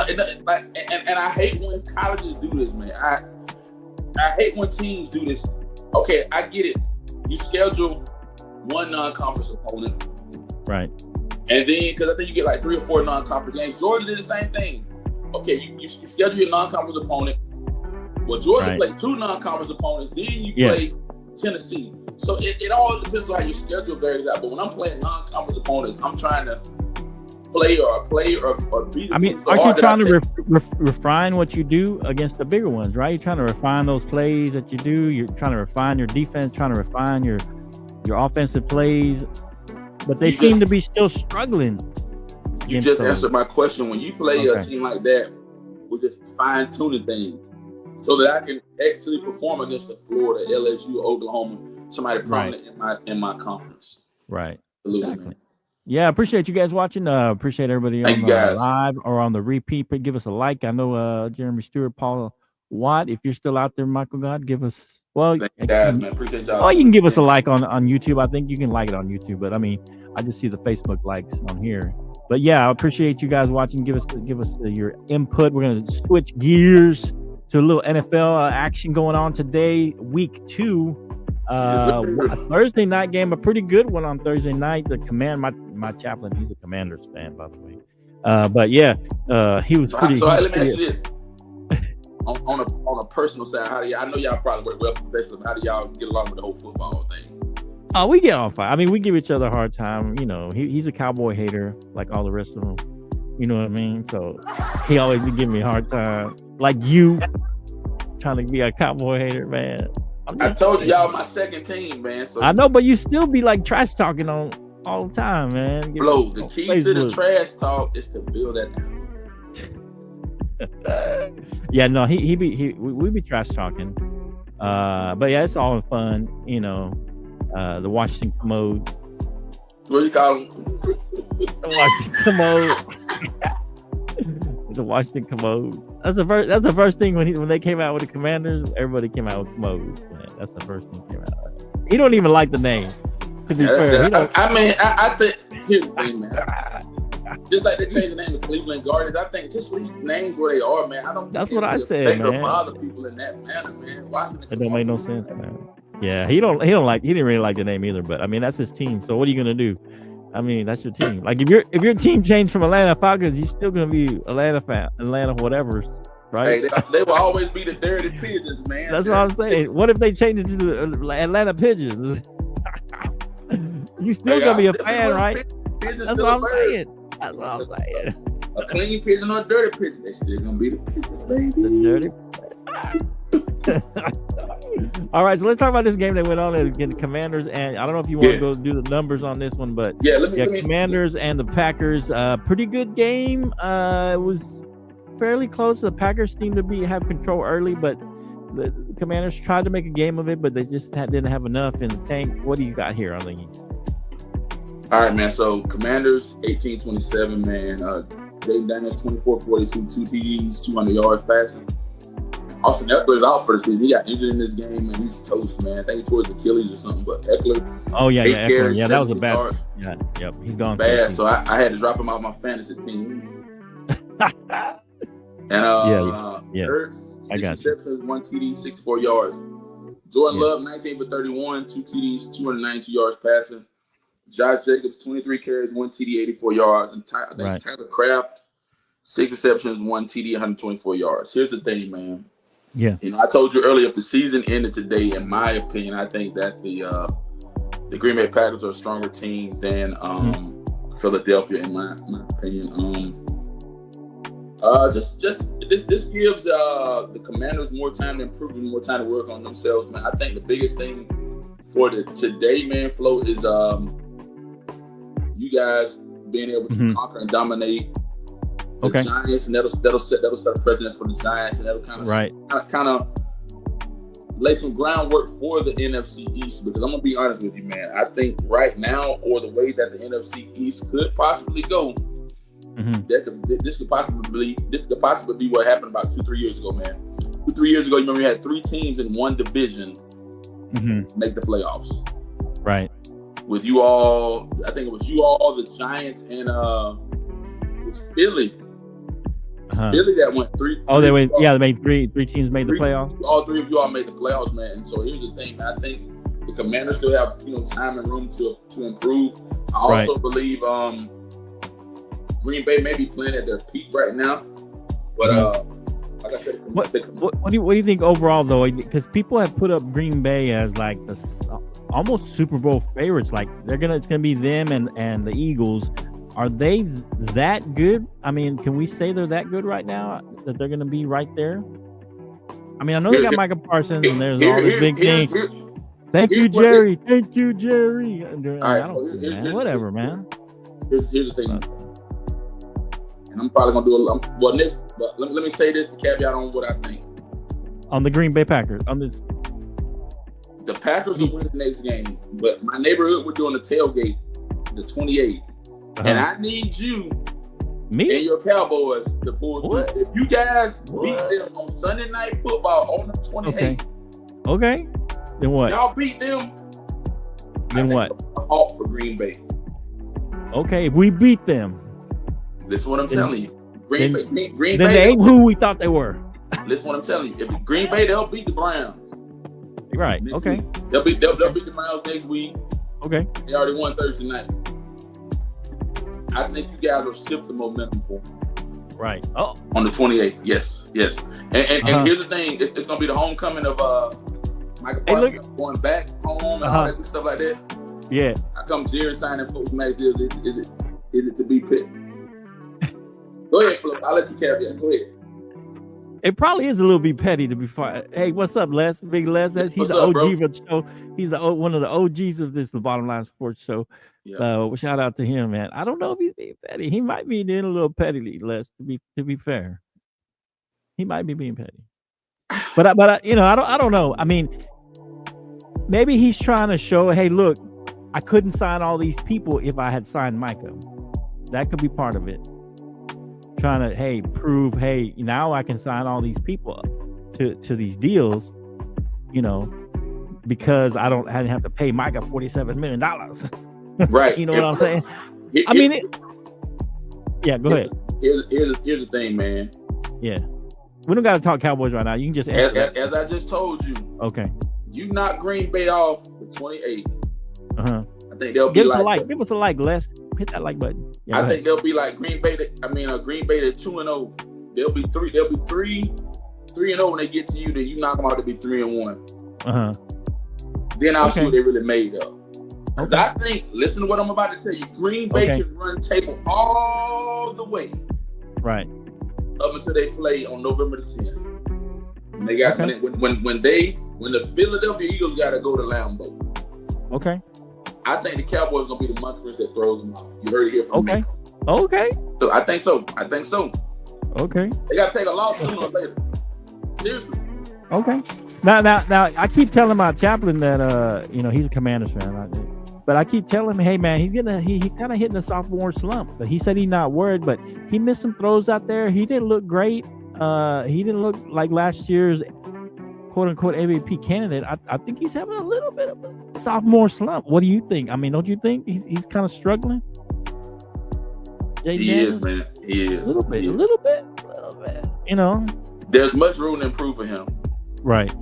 I hate when colleges do this, man. I hate when teams do this. Okay, I get it. You schedule 1 non-conference opponent. Right. And then, because I think you get like 3 or 4 non-conference games. Georgia did the same thing. Okay, you schedule your non-conference opponent. Well, Georgia played 2 non-conference opponents. Then you play Tennessee. So it all depends on how your schedule varies out. But when I'm playing non-conference opponents, I'm trying to play or beat. I mean, aren't you trying to refine what you do against the bigger ones, right? You're trying to refine those plays that you do. You're trying to refine your defense, trying to refine your offensive plays. But they seem to be still struggling. You just answered my question. When you play a team like that, we're just fine-tuning things so that I can actually perform against the Florida, LSU, Oklahoma, somebody prominent in my conference. Right. Absolutely, exactly. Man. Yeah, appreciate you guys watching. Appreciate everybody on the live or on the repeat. Give us a like. I know Jeremy Stewart, Paul Watt. If you're still out there, Michael God, give us. Well, thank you guys, man. Appreciate y'all. Oh, you can give us a like on YouTube. I think you can like it on YouTube, but I mean, I just see the Facebook likes on here. But yeah, I appreciate you guys watching. Give us your input. We're gonna switch gears to a little NFL action going on today, week 2. A Thursday night game, a pretty good one on Thursday night. My chaplain, he's a Commanders fan, by the way. But yeah, he was pretty. So let me ask you this: on a personal side, how do y'all? I know y'all probably work well professionally. How do y'all get along with the whole football thing? Oh, we get on fire. I mean, we give each other a hard time. You know, he's a Cowboy hater like all the rest of them. You know what I mean? So he always be giving me a hard time, like you trying to be a Cowboy hater, man. I told you y'all my second team, man. So I know, but you still be like trash talking on all the time, man. Flo, the key to the trash talk is to build that down. Yeah, no, we be trash talking. But yeah, it's all fun, you know. The Washington Commode. What do you call them? The Washington Commode. The Washington Commode. That's the first thing when they came out with the Commanders. Everybody came out with Commode. That's the first thing came out. He don't even like the name. To be fair, I think here's the thing, man. Just like they changed the name to Cleveland Guardians, I think just leave names where they are, man. I don't. That's what I said, man. Bother people in that manner, man. It don't make no sense, man. Yeah, he didn't really like the name either. But I mean, that's his team. So what are you gonna do? I mean, that's your team. Like if your team changed from Atlanta Falcons, you're still gonna be Atlanta whatever, right? Hey, they will always be the dirty pigeons, man. That's what I'm saying. What if they change it to the Atlanta Pigeons? You still gonna be a fan, right? That's what I'm saying. That's what I'm saying. A clean pigeon or a dirty pigeon, they still gonna be the pigeons, baby. The dirty. All right, so let's talk about this game that went on against the Commanders, and I don't know if you want to go do the numbers on this one, but Commanders and the Packers, pretty good game. It was fairly close. The Packers seemed to have control early, but the Commanders tried to make a game of it, but they just didn't have enough in the tank. What do you got here on the East? All right, man. So Commanders 18-27, man. Jaden Daniels 24-42, 2 TDs, 200 yards passing. Austin Eckler is out for the season. He got injured in this game, and he's toast, man. I think he tore his Achilles or something. But Eckler, Eckler. Carries, that was a bad. Yards. Yep, he's gone. Bad. So I had to drop him out of my fantasy team. And Ertz, 6 receptions, 1 TD, 64 yards. Jordan Love, 19 for 31, 2 TDs, 292 yards passing. Josh Jacobs, 23 carries, 1 TD, 84 yards. And Tyler Kraft, 6 receptions, 1 TD, 124 yards. Here's the thing, man. Yeah. I told you earlier, if the season ended today, in my opinion, I think that the Green Bay Packers are a stronger team than Philadelphia, in my opinion. This gives the Commanders more time to improve and more time to work on themselves, man. I think the biggest thing for today, man, Flo, is you guys being able to conquer and dominate the Giants, and that'll set a precedence for the Giants, and that'll kind of lay some groundwork for the NFC East. Because I'm gonna be honest with you, man, I think right now, or the way that the NFC East could possibly go, this could possibly be what happened about 2-3 years ago, man. 2-3 years ago, you remember you had 3 teams in one division make the playoffs. Right. With you all, I think it was you all, the Giants, and it was Philly. Philly that went 3. Oh, they went. Yeah, they made 3 teams made the playoffs. All 3 of you all made the playoffs, man. And so here's the thing, man. I think the Commanders still have time and room to improve. I also believe Green Bay may be playing at their peak right now, but like I said, what do you think overall though? Because people have put up Green Bay as like the almost Super Bowl favorites. Like it's gonna be them and the Eagles. Are they that good? I mean, can we say they're that good right now that they're gonna be right there? I mean, I know they got Micah Parsons and there's all this big thing. Thank you, Jerry. Thank you, Jerry. Whatever, man. Here's the thing. And I'm probably gonna do next. But let me say this to caveat on what I think. On the Green Bay Packers, the Packers will win the next game. But my neighborhood, we're doing the tailgate, the 28th, and I need you and your Cowboys to pull through. If you guys beat them on Sunday Night Football on the 28th, okay, then what? Y'all beat them. Then what? A halt for Green Bay. Okay, if we beat them. This is what I'm telling you. Green Bay. Then they ain't who we thought they were. Listen to what I'm telling you. If Green Bay, they'll beat the Browns. Right. Okay. Week. They'll beat the Browns next week. Okay. They already won Thursday night. I think you guys will shift the momentum for them. Right. Oh. On the 28th. Yes. And here's the thing. It's gonna be the homecoming of Michael Parsons going back home and all that good stuff like that. Yeah. How come Jerry signing folks Max deals? Is it to be picked? Go ahead, Flo. I'll let you caveat. Go ahead. It probably is a little bit petty to be fine. Hey, what's up, Les? Big Les. He's the OG of the show. He's one of the OGs of this, the Bottom Line Sports Show. Yeah. Shout out to him, man. I don't know if he's being petty. He might be doing a little pettily, Les. To be fair, he might be being petty. But I don't know. I mean, maybe he's trying to show, hey, look, I couldn't sign all these people if I had signed Micah. That could be part of it. Trying to prove now I can sign all these people to these deals, because I didn't have to pay Micah $47 million. Right. You know what I'm saying? Go ahead. Here's the thing, man. Yeah. We don't got to talk Cowboys right now. You can just answer as I just told you. Okay. You knock Green Bay off the 28th. I think they'll give us a like. Give us a like, Les. Hit that like button. Yeah, I think they'll be like Green Bay. Green Bay to 2-0. They'll be 3-0 when they get to you. Then you knock them out to be 3-1. Then I'll see what they really made of. Because I think, listen to what I'm about to tell you. Green Bay can run table all the way, right, up until they play on November the 10th. And they got when the Philadelphia Eagles got to go to Lambeau. Okay. I think the Cowboys gonna be the monkeys that throws them out. You heard it here from me. Okay. So I think so. Okay. They got to take a loss sooner or later. Seriously. Okay. Now, I keep telling my chaplain that he's a Commanders fan, but I keep telling him, hey man, he kind of hitting a sophomore slump. But he said he's not worried, but he missed some throws out there. He didn't look great. He didn't look like last year's quote unquote MVP candidate. I think he's having a little bit of a sophomore slump. What do you think? I mean, don't you think he's kind of struggling? He is, man. He is. A little bit. There's much room to improve for him. Right.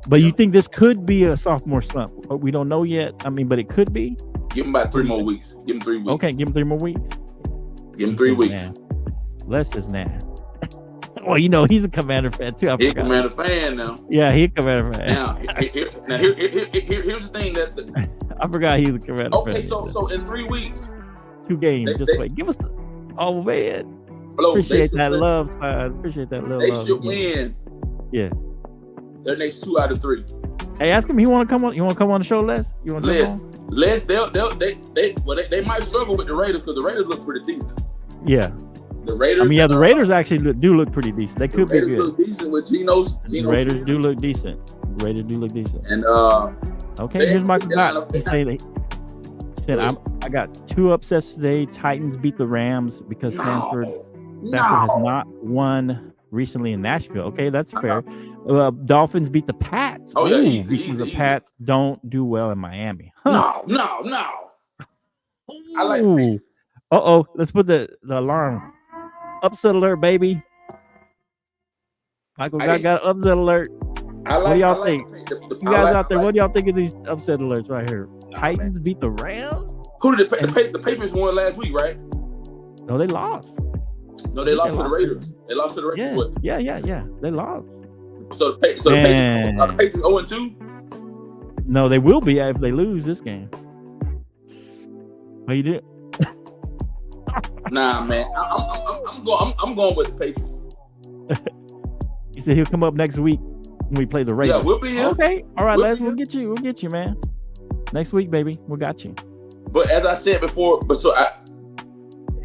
But you think this could be a sophomore slump? We don't know yet. I mean, but it could be. Give him about 3 more weeks. Give him 3 weeks. Okay, give him 3 more weeks. Give him 3 weeks. Less is now. Well, he's a Commander fan too. He's a Commander fan now. Yeah, he's a Commander fan. Here's the thing that I forgot he's a Commander fan. Okay, so in 3 weeks, 2 games. Wait. Give us man. Flo, appreciate that love, son. Appreciate that love. They should win. Yeah. Their next 2 out of 3. Hey, ask him. You want to come on the show, Les? You want to Les, they might struggle with the Raiders because the Raiders look pretty decent. Yeah. The Raiders. The Raiders actually do look pretty decent. They could be good. Look decent with Geno. The Raiders do look decent. And okay, here's Michael Scott. He said I got 2 upsets today. Titans beat the Rams because Stanford has not won recently in Nashville. Okay, that's fair. Dolphins beat the Pats. Oh yeah, easy. The Pats don't do well in Miami. Huh. No. I like. Let's put the alarm. Upset alert, baby. Michael got upset alert. What do y'all think? You guys out there, what do y'all think of these upset alerts right here? Titans beat the Rams? Who did the Patriots won last week, right? No, they lost. No, they lost to the Raiders. They lost to the Raiders. Yeah. They lost. So the Patriots 0-2? No, they will be if they lose this game. What you do? Nah, man. I'm going with the Patriots. He said he'll come up next week when we play the Raiders. Yeah, we'll be here. Okay. All right, Les. We'll get you, man. Next week, baby. We got you. But as I said before,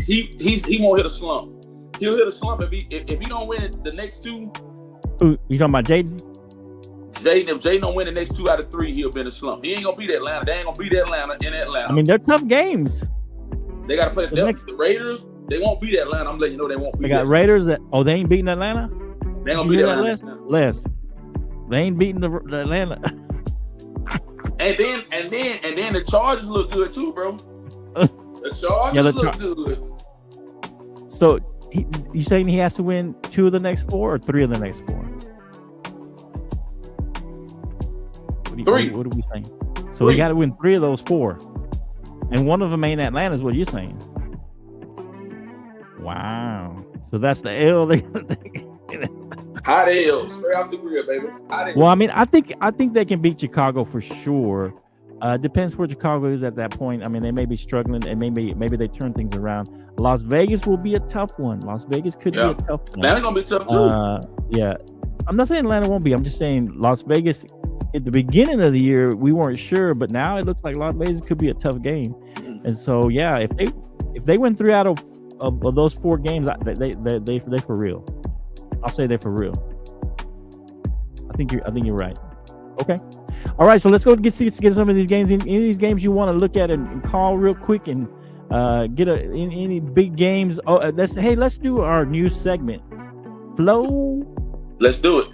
he won't hit a slump. He'll hit a slump if he don't win the next 2. Ooh, you talking about Jaden? If Jaden don't win the next 2 out of 3, he'll be in a slump. He ain't gonna beat Atlanta. They ain't gonna beat Atlanta in Atlanta. I mean, they're tough games. They gotta play the Raiders. They won't beat Atlanta. I'm letting you know they won't beat. They got Raiders that they ain't beating Atlanta. They ain't gonna beat Atlanta. Les. They ain't beating the Atlanta. and then the Chargers look good too, bro. The Chargers look good. So you saying he has to win 2 of the next 4 or 3 of the next 4? 3. What are we saying? So he got to win 3 of those 4, and one of them ain't Atlanta, is what you're saying. Wow. So that's the L they take. Hot L, straight off the grill, baby. Well, I mean, I think they can beat Chicago for sure. Depends where Chicago is at that point. I mean, they may be struggling, and maybe they turn things around. Las Vegas will be a tough one. Las Vegas could be a tough one. Atlanta gonna be tough too. Yeah. I'm not saying Atlanta won't be. I'm just saying Las Vegas. At the beginning of the year, we weren't sure, but now it looks like Las Vegas could be a tough game. And so, yeah, if they win 3 out of those 4 games, they for real. I'll say they're for real. I think you're right. Okay. All right, so let's go get some of these games. Any of these games you want to look at and call real quick and get any big games. Let's do our new segment. Flo. Let's do it.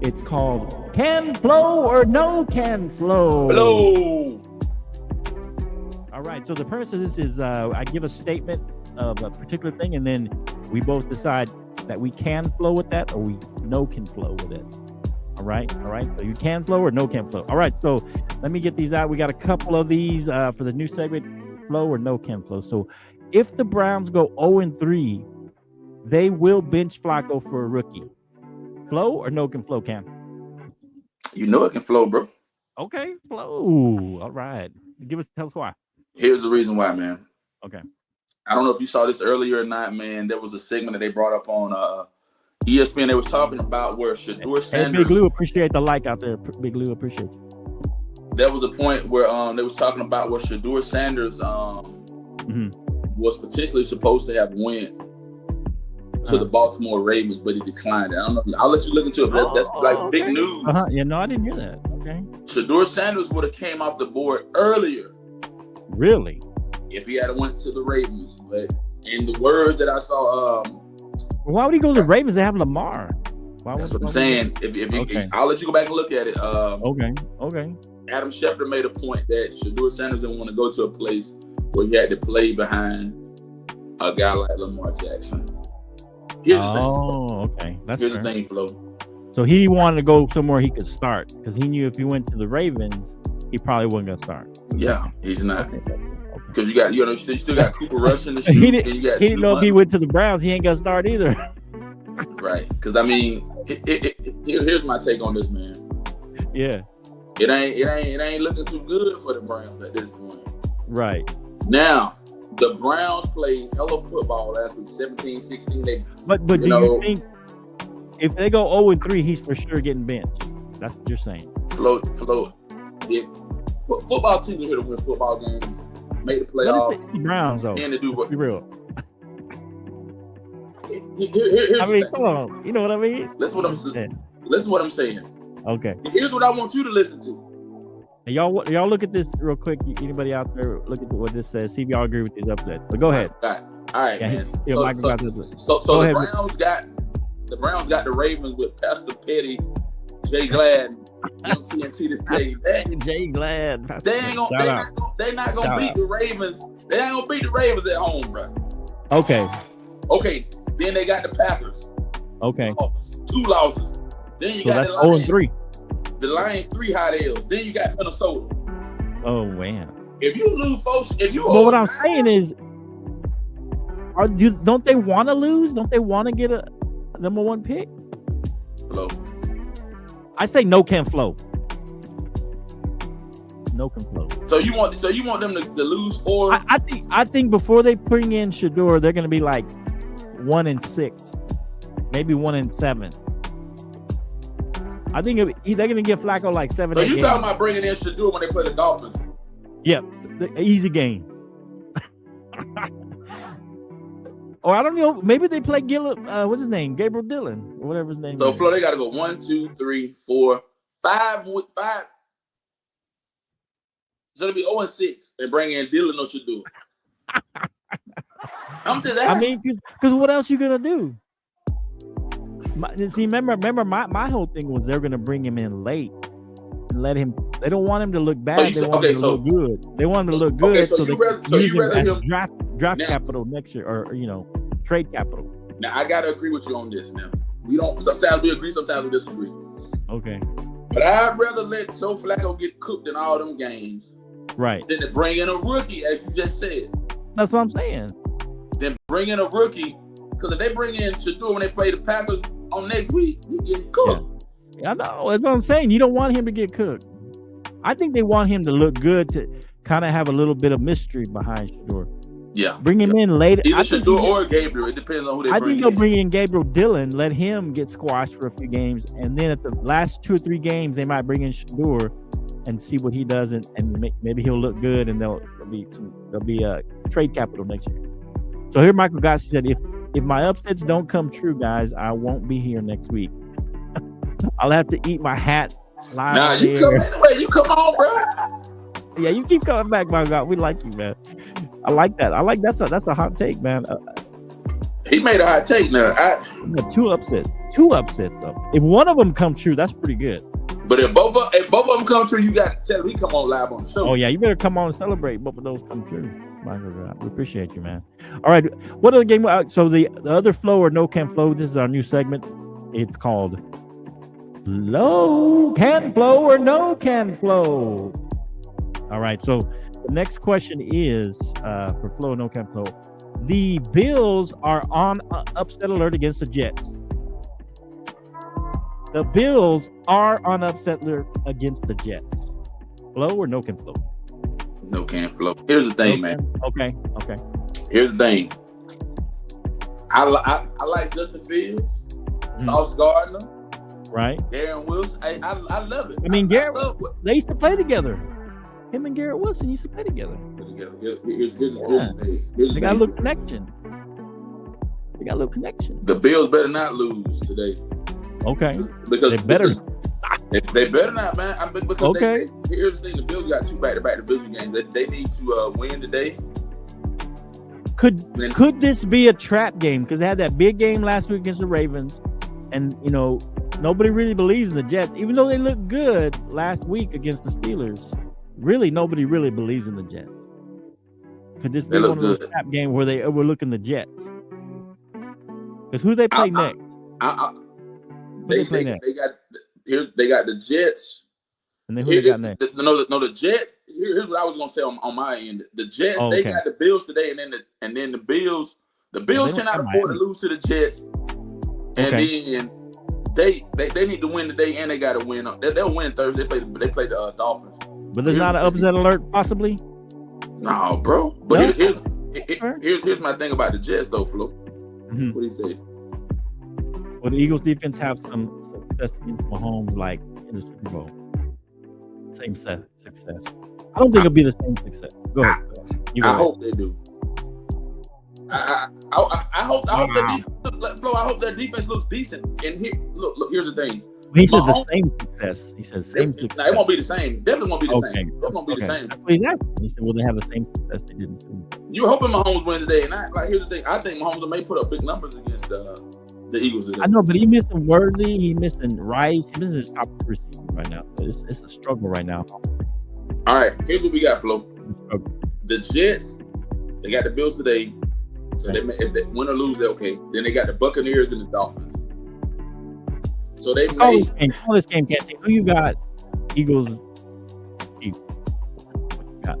It's called Can-Flo or No Can-Flo. Hello. All right, so the premise of this is I give a statement of a particular thing, and then we both decide that we can flow with that or we can flow with it. All right. So you can flow or no can flow. All right, so let me get these out. We got a couple of these for the new segment, flow or no can flow. So if the Browns go 0-3, they will bench Flacco for a rookie. Flow or no can flow, Cam? You know it can flow, bro. Okay, Flo. All right. Tell us why. Here's the reason why, man. Okay. I don't know if you saw this earlier or not, man. There was a segment that they brought up on ESPN. They was talking about where Shedeur Sanders. Big Lou, appreciate the like out there. Big Lou, appreciate you. There was a point where they was talking about where Shedeur Sanders was potentially supposed to have went to the Baltimore Ravens, but he declined it. I don't know. I'll let you look into it. That's like big news. Yeah, no, I didn't hear that. Okay. Shedeur Sanders would have came off the board earlier. Really? If he had went to the Ravens, but in the words that I saw, why would he go to the Ravens? They have Lamar. That's what I'm saying. If I'll let you go back and look at it. Okay. Adam Schefter made a point that Shedeur Sanders didn't want to go to a place where he had to play behind a guy like Lamar Jackson. Here's the thing, Flo. So he wanted to go somewhere he could start because he knew if he went to the Ravens, he probably wasn't gonna start. Yeah, he's not. Because you still got Cooper Rush in the shoot. He didn't know if he went to the Browns, he ain't gonna start either. Right. Because I mean, here's my take on this, man. Yeah. It ain't looking too good for the Browns at this point. Right. Now, the Browns played hella football last week, 17-16. But do you think if they go 0-3, he's for sure getting benched? That's what you're saying. Flo. Football teams are here to win football games, make the playoffs. The Browns, though. And to do what? Be real. Here's come on. You know what I mean? Listen what I'm saying. Okay. Here's what I want you to listen to. And y'all look at this real quick. Anybody out there, look at what this says. See if y'all agree with these upsets. But go ahead. All right, man. So the Browns got the Ravens with Pastor Petty, Jay Glad, MTNT today. Jay Glad. They not gonna beat the Ravens. They ain't gonna beat the Ravens at home, bro. Okay. Then they got the Packers. Okay. 2 losses. Then you got the Lions. 0-3. The Lions 3 hot L's. Then you got Minnesota. Oh man. If you lose, folks, but what I'm saying is, don't they want to lose? Don't they want to get a number 1 pick? Hello. I say no Can-Flo. No Can-Flo. So you want them to lose 4? I think before they bring in Shedeur, they're going to be like 1-6, maybe 1-7. I think they're going to give Flacco like 7. So you talking about bringing in Shedeur when they play the Dolphins? Yep, the easy game. Or I don't know, maybe they play what's his name, Gabriel Dillon, or whatever his name. So Flo, they got to go 1, 2, 3, 4, 5. So it'll be 0-6 and bring in Dillon or Shedeur. I'm just asking. I mean, because what else you gonna do? Remember, my whole thing was they're gonna bring him in late and let him. They don't want him to look bad. They want him to look good. They want him to look good. So they use him as draft capital next year, or trade capital. Now I gotta agree with you on this. Now we don't. Sometimes we agree, sometimes we disagree. Okay. But I'd rather let Joe Flacco get cooked in all them games, right? Than to bring in a rookie, as you just said. That's what I'm saying. Then bring in a rookie, because if they bring in Shedeur when they play the Packers on next week, you getting cooked. Yeah, I know. That's what I'm saying. You don't want him to get cooked. I think they want him to look good, to kind of have a little bit of mystery behind Shedeur. Yeah. Bring him in later. Either Shedeur or Gabriel. It depends on who they bring in. I think they'll bring in Gabriel Dillon, let him get squashed for a few games, and then at the last 2 or 3 games, they might bring in Shedeur and see what he does, and maybe he'll look good, and there'll be a trade capital next year. So here Michael Gossi said, if my upsets don't come true, guys, I won't be here next week. I'll have to eat my hat live. Nah, you come anyway. You come on, bro. Yeah, you keep coming back, my God. We like you, man. I like that. That's a hot take, man. He made a hot take now. 2 upsets. 2 upsets up. If one of them come true, that's pretty good. But if both of them come true, you got to tell him he come on live on the show. Oh yeah, you better come on and celebrate. Both of those come true. Michael, we appreciate you, man. All right, what other game? So the other Flo or no Can-Flo. This is our new segment. It's called Flo Can-Flo or no Can-Flo. All right, so the next question is for Flo or no Can-Flo. The Bills are on upset alert against the Jets. The Bills are on upset alert against the Jets. Flo or no Can-Flo? No Can-Flo. Here's the thing, man. Okay. Here's the thing. I like Justin Fields, Sauce Gardner, right? Darren Wilson. I love it. I mean, they used to play together. Him and Garrett Wilson used to play together. Here's the thing. They got a little connection. The Bills better not lose today. Okay. Because they better. They better not, man. Because okay. Here's the thing: the Bills got 2 back-to-back division games. They need to win today. Could this be a trap game? Because they had that big game last week against the Ravens, and nobody really believes in the Jets, even though they looked good last week against the Steelers. Really, nobody really believes in the Jets. Could this be one of those trap games where they overlooking the Jets? Because who they play next? They got the Jets. And then who they got next? The Jets. Here's what I was gonna say on my end. The Jets, they got the Bills today, and then the Bills cannot afford to lose to the Jets. And then they need to win today, and they got to win. They'll win Thursday. They play the Dolphins. But there's not an upset alert, possibly. No, bro. But here's my thing about the Jets, though, Flo. Mm-hmm. What do you say? Well, the Eagles defense have some success against Mahomes, like in the Super Bowl. Same success. I don't think it'll be the same success. Go ahead. I hope they do. I hope their defense looks decent. And look. Here's the thing. He said the same success. He says same success. No, it won't be the same. Definitely won't be the same. It won't be the same. That's what he's asking. He said, "Will they have the same success they did in You're hoping Mahomes wins today, and here's the thing. I think Mahomes may put up big numbers against the Eagles today. I know, but he's missing Worthy. He's missing Rice. He's missing his top receiver right now. It's a struggle right now. All right, here's what we got, Flo. The Jets, they got the Bills today. So if they win or lose, they're okay. Then they got the Buccaneers and the Dolphins. So they call this game, Canty. Who you got? Eagles. What you got?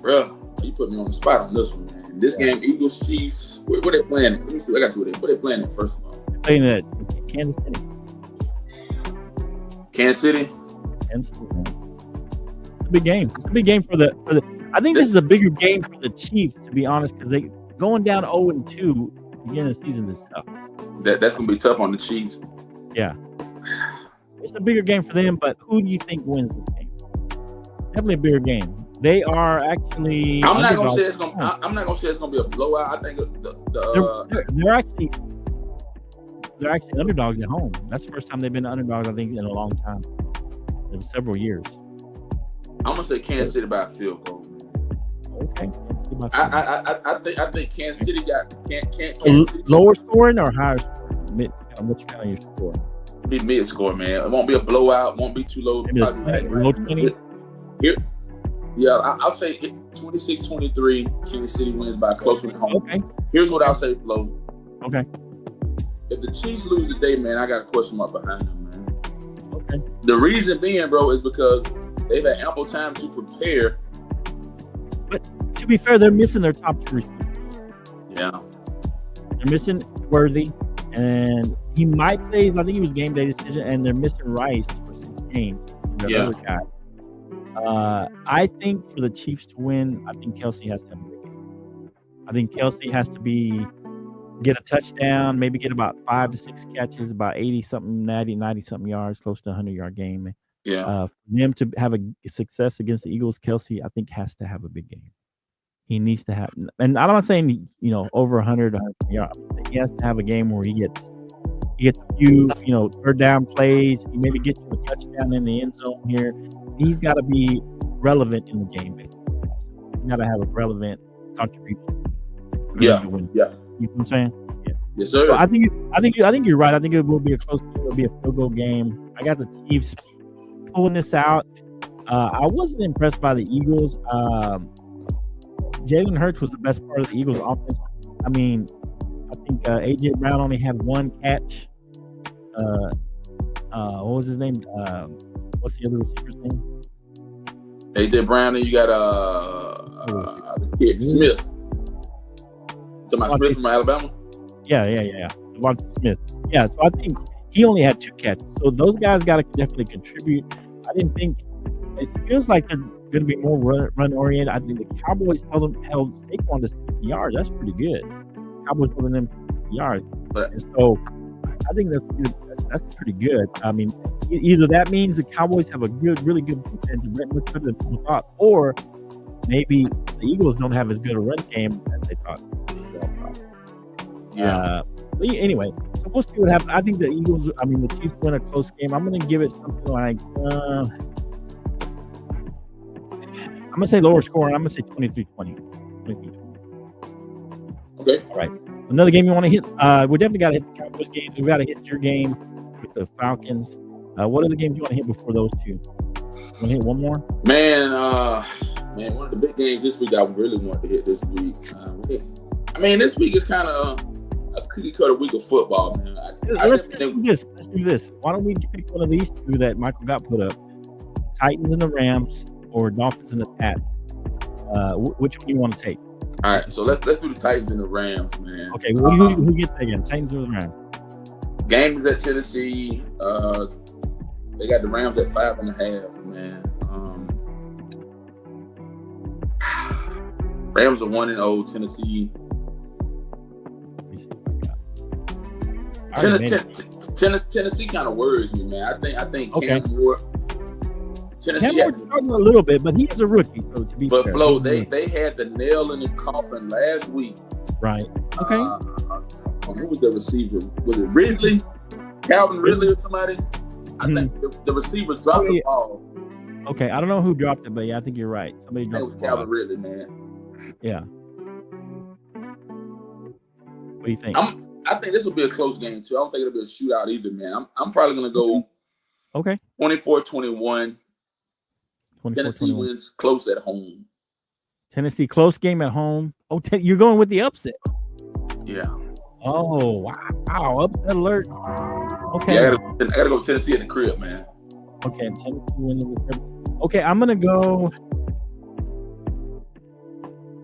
Bruh, you put me on the spot on this one, man. This game, Eagles, Chiefs. Where they playing? Let me see. I got to see where they playing at first of all. They're playing at Kansas City. Kansas City. It's a big game. It's a big game for the. I think this is a bigger game for the Chiefs, to be honest, because they going down 0-2 beginning of the season is tough. That's gonna be tough on the Chiefs. Yeah, it's a bigger game for them. But who do you think wins this game? Definitely a bigger game. They are actually. I'm not gonna say it's gonna be a blowout. I think they're actually underdogs at home. That's the first time they've been underdogs, I think, in a long time. In several years. I'm gonna say Kansas City by a field goal. Okay. I think Kansas City got Kansas City lower scoring or higher scoring? What you got on your score? Be mid score, man. It won't be a blowout. Won't be too low. Low 20s? Here, yeah, I'll say 26-23. Kansas City wins by a close one at home. Okay. Here's what I'll say, Flo. Okay. If the Chiefs lose today, man, I got a question mark behind them, man. Okay. The reason being, bro, is because they've had ample time to prepare. But to be fair, they're missing their top 2 receivers. Yeah. They're missing Worthy, and he might play. I think he was game day decision, and they're missing Rice for 6 games. Yeah. Other guy. I think for the Chiefs to win, I think Kelsey has to have a big game. I think Kelsey has to get a touchdown, maybe get about 5 to 6 catches, about 80-something, 90-something yards, close to a 100-yard game. Yeah. For them to have a success against the Eagles, Kelsey, I think, has to have a big game. He needs to have, and I'm not saying over 100 yards. He has to have a game where he gets a few third down plays. He maybe gets a touchdown in the end zone here. He's got to be relevant in the game. Basically, he's got to have a relevant contribution. Yeah. You know what I'm saying? Yeah. Yes, sir. So I think you're right. I think it will be a close game. It'll be a field goal game. I got the Chiefs pulling this out. I wasn't impressed by the Eagles. Jalen Hurts was the best part of the Eagles' offense. I mean, I think A.J. Brown only had 1 catch. What was his name? What's the other receiver's name? A.J. Brown, and you got the kid Smith. Somebody Smith from Alabama? Yeah. Devontae Smith. Yeah, so I think he only had 2 catches. So those guys got to definitely contribute. I didn't think it feels like they're going to be more run oriented. I think the Cowboys held Saquon to 60 yards. That's pretty good. Cowboys holding them 60 yards, and so I think that's good. That's pretty good. I mean, either that means the Cowboys have a really good defense, and much better than people thought, or maybe the Eagles don't have as good a run game as they thought. But anyway, so we'll see what happens. I think the Chiefs win a close game. I'm going to give it something like I'm going to say lower scoring. I'm going to say 23-20. Okay. All right. Another game you want to hit? We definitely got to hit the Cowboys games. We got to hit your game with the Falcons. What other games you want to hit before those two? Want to hit one more? Man, one of the big games this week I really wanted to hit this week. This week is kind of a cookie cutter week of football, man. Let's do this. Why don't we pick one of these two that Michael got put up? Titans and the Rams, or Dolphins and the Pats? Which one do you want to take? All right, so let's do the Titans and the Rams, man. Okay, who gets that again? Titans or the Rams? Game is at Tennessee. They got the Rams at 5.5, man. Rams are 1-0. Tennessee. Tennessee kind of worries me, man. I think Cam Moore. Tennessee struggling a little bit, but he is a rookie. So to be fair, Flo, they had the nail in the coffin last week. Right. Okay. Who was the receiver? Was it Ridley? Calvin Ridley or somebody? I think the receiver dropped the ball. Okay, I don't know who dropped it, but yeah, I think you're right. Somebody dropped it. It was Calvin Ridley, man. Yeah. What do you think? I think this will be a close game too. I don't think it'll be a shootout either, man. I'm probably gonna go 24-21. Tennessee wins close at home. Tennessee close game at home. Oh, you're going with the upset. Yeah. Oh, wow. Upset alert. Okay. Yeah, I gotta go Tennessee at the crib, man. Okay, Tennessee winning the crib. Okay, I'm gonna go.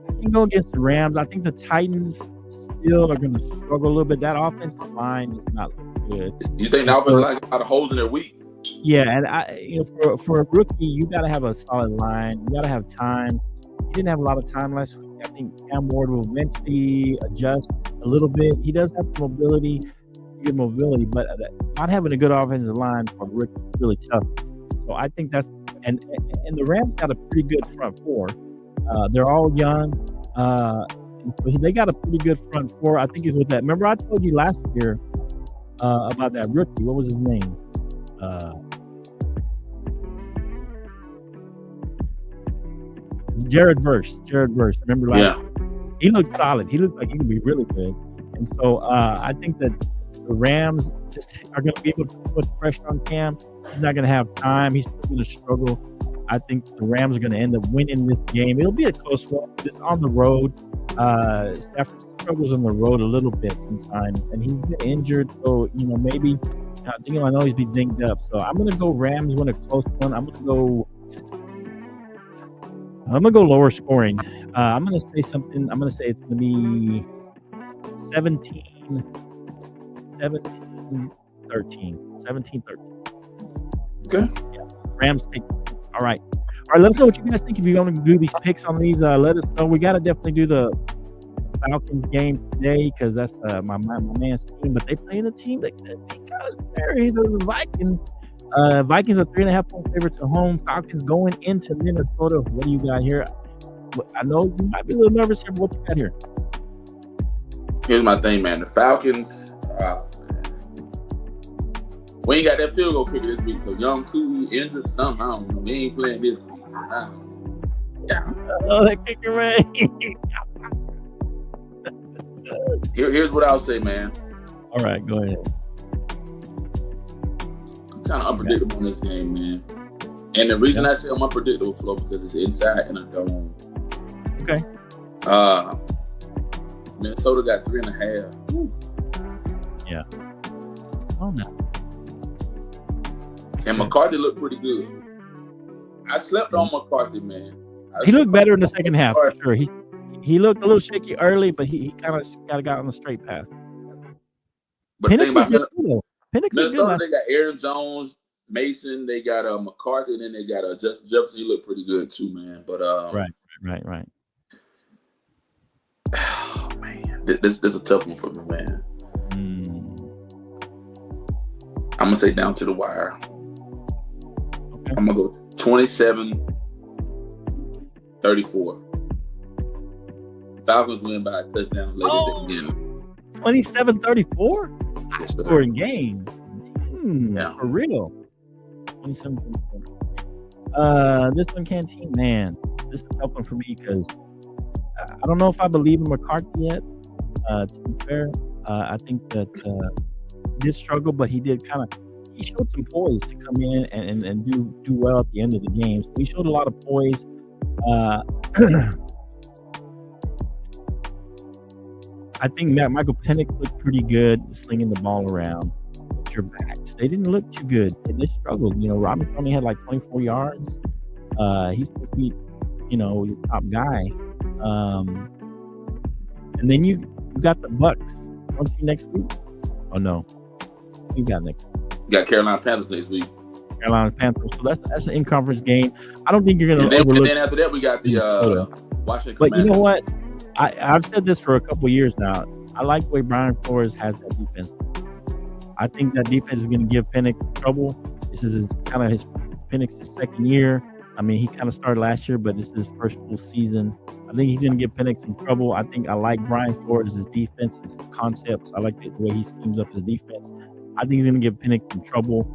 I can go against the Rams. I think the Titans still are gonna struggle a little bit. That offensive line is not good. You think the offensive line got a holes in their week? Yeah, and for a rookie, you got to have a solid line. You got to have time. He didn't have a lot of time last week. I think Cam Ward will eventually adjust a little bit. He does have good mobility, but not having a good offensive line for a rookie is really tough. So I think that's and the Rams got a pretty good front four. They're all young. They got a pretty good front four. I think it's with that. Remember, I told you last year about that rookie. What was his name? Jared Verse. Remember last year? He looked solid. He looked like he could be really good. And so I think that the Rams just are going to be able to put pressure on Cam. He's not going to have time. He's still going to struggle. I think the Rams are going to end up winning this game. It'll be a close one. Just on the road. Stafford struggles on the road a little bit sometimes, and he's been injured. So maybe. I know he's been dinged up, so I'm gonna go Rams win a close one. I'm gonna go lower scoring. I'm gonna say something. I'm gonna say it's gonna be 17-13. 17-13. Okay. Yeah. Rams take. All right. Let us know what you guys think. If you're going to do these picks on these, let us know. We got to definitely do the Falcons game today because that's my man's team. But they play in a team that could be kind of scary. The Vikings. Vikings are 3.5-point favorites at home. Falcons going into Minnesota. What do you got here? I know you might be a little nervous here, but what you got here? Here's my thing, man. The Falcons. We ain't got that field goal kicker this week, so Young Cooley injured somehow. I don't know. He ain't playing this week. So I don't know. Yeah. Oh, that kicker, man. Here's what I'll say, man. All right, go ahead. I'm kind of unpredictable in this game, man. And the reason I say I'm unpredictable, Flo, because it's inside in a dome. Okay. Minnesota got 3.5. Woo. Yeah. Oh, no. And McCarthy looked pretty good. I slept on McCarthy, man. He looked better in the second half, for sure. He looked a little shaky early, but he kind of got on the straight path. But the thing about Minnesota, they got Aaron Jones, Mason, they got McCarthy, and then they got Justin Jefferson. He looked pretty good too, man. But right. Oh man, this is a tough one for me, man. I'm gonna say down to the wire. Okay. I'm gonna go 27-34. Falcons win by a touchdown later at the end. 27-34? Yes, sir. Scoring game. Yeah. For real. 27-34. This one, Canteen, man. This is a tough one for me because I don't know if I believe in McCarthy yet. To be fair, I think that he did struggle, but he showed some poise to come in and do well at the end of the game. So he showed a lot of poise. I think Michael Penix looked pretty good slinging the ball around with your backs. They didn't look too good. They struggled. Robinson only had like 24 yards. He's supposed to be, your top guy. And then you got the Bucks. Don't you next week? Oh no, you got next week. You got Carolina Panthers next week. Carolina Panthers. So that's an in-conference game. I don't think you're going to overlook. And then after that, we got the Washington Commanders. But you know what? I've said this for a couple of years now. I like the way Brian Flores has that defense. I think that defense is going to give Penix trouble. This is Penix's second year. I mean, he kind of started last year, but this is his first full season. I think he's going to give Penix some trouble. I like Brian Flores' defense, his concepts. I like the way he schemes up his defense. I think he's going to give Penix some trouble.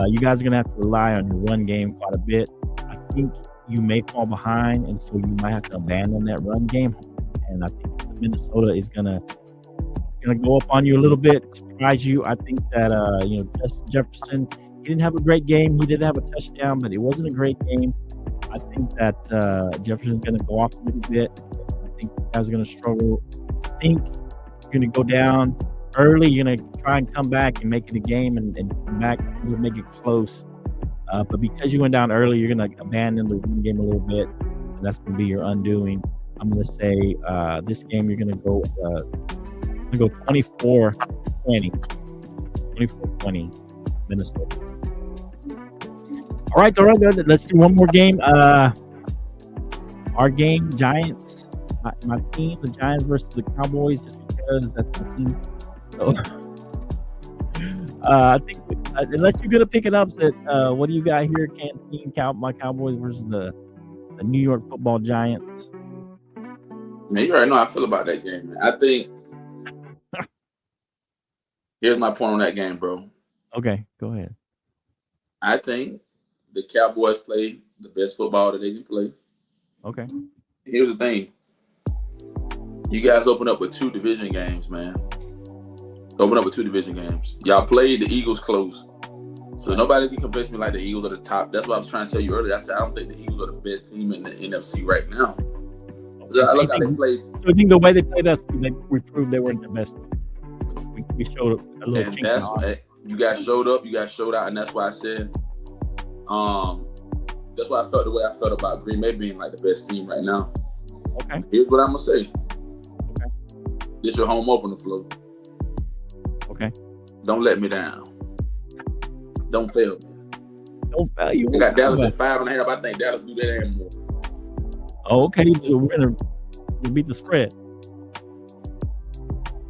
You guys are going to have to rely on your run game quite a bit. I think you may fall behind, and so you might have to abandon that run game. And I think Minnesota is gonna go up on you a little bit, surprise you. I think that Justin Jefferson, he didn't have a great game. He did have a touchdown, but it wasn't a great game. I think that Jefferson's gonna go off a little bit. I think you guys are gonna struggle. I think you're gonna go down early. You're gonna try and come back and make it a game and come back. You'll make it close. But because you went down early, you're gonna abandon the run game a little bit, and that's gonna be your undoing. I'm going to say this game you're going to go 24-20. 24-20 Minnesota. All right. Let's do one more game. Our game, Giants. My team, the Giants versus the Cowboys, just because that's my team. So, I think unless you're going to pick it up, what do you got here, Canteen? My Cowboys versus the New York Football Giants. Man, you already know how I feel about that game, man. I think here's my point on that game, bro. Okay, go ahead. I think the Cowboys play the best football that they can play. Okay. Here's the thing. You guys open up with 2 division games, man. Open up with 2 division games. Y'all played the Eagles close. So nobody can convince me like the Eagles are the top. That's what I was trying to tell you earlier. I said I don't think the Eagles are the best team in the NFC right now. So I look how they played. So I think the way they played us, we proved they weren't the best. We showed a little. And that's why you guys showed up. You guys showed out, and that's why I said, that's why I felt the way I felt about Green Bay being like the best team right now. Okay. Here's what I'm gonna say. Okay. This your home opener, Flo. Okay. Don't let me down. Don't fail me. Don't fail you. I got Dallas at 5.5. I think Dallas do that and more. Oh, okay. So we're gonna beat the spread.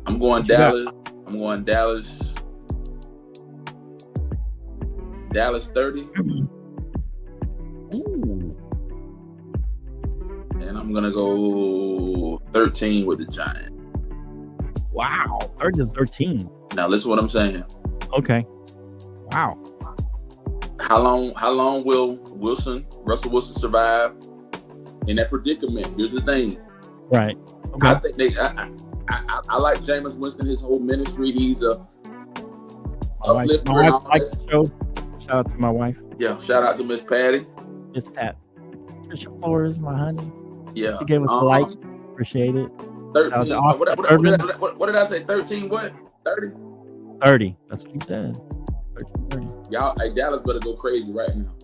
I'm going Dallas. I'm going Dallas. Dallas 30. Ooh. And I'm gonna go 13 with the Giants. Wow, 30-13. Now listen to what I'm saying. Okay. Wow. How long will Russell Wilson survive in that predicament? Here's the thing. Right. Okay. I think I like Jameis Winston, his whole ministry. He's a uplifter. My wife likes the show. Shout out to my wife. Yeah, shout out to Miss Patty. Miss Pat. Trisha Flores, my honey. Yeah. She gave us a like. Appreciate it. 13. What did I say? 13 what? 30? 30. That's what you said. 30. Y'all, hey, Dallas better go crazy right now.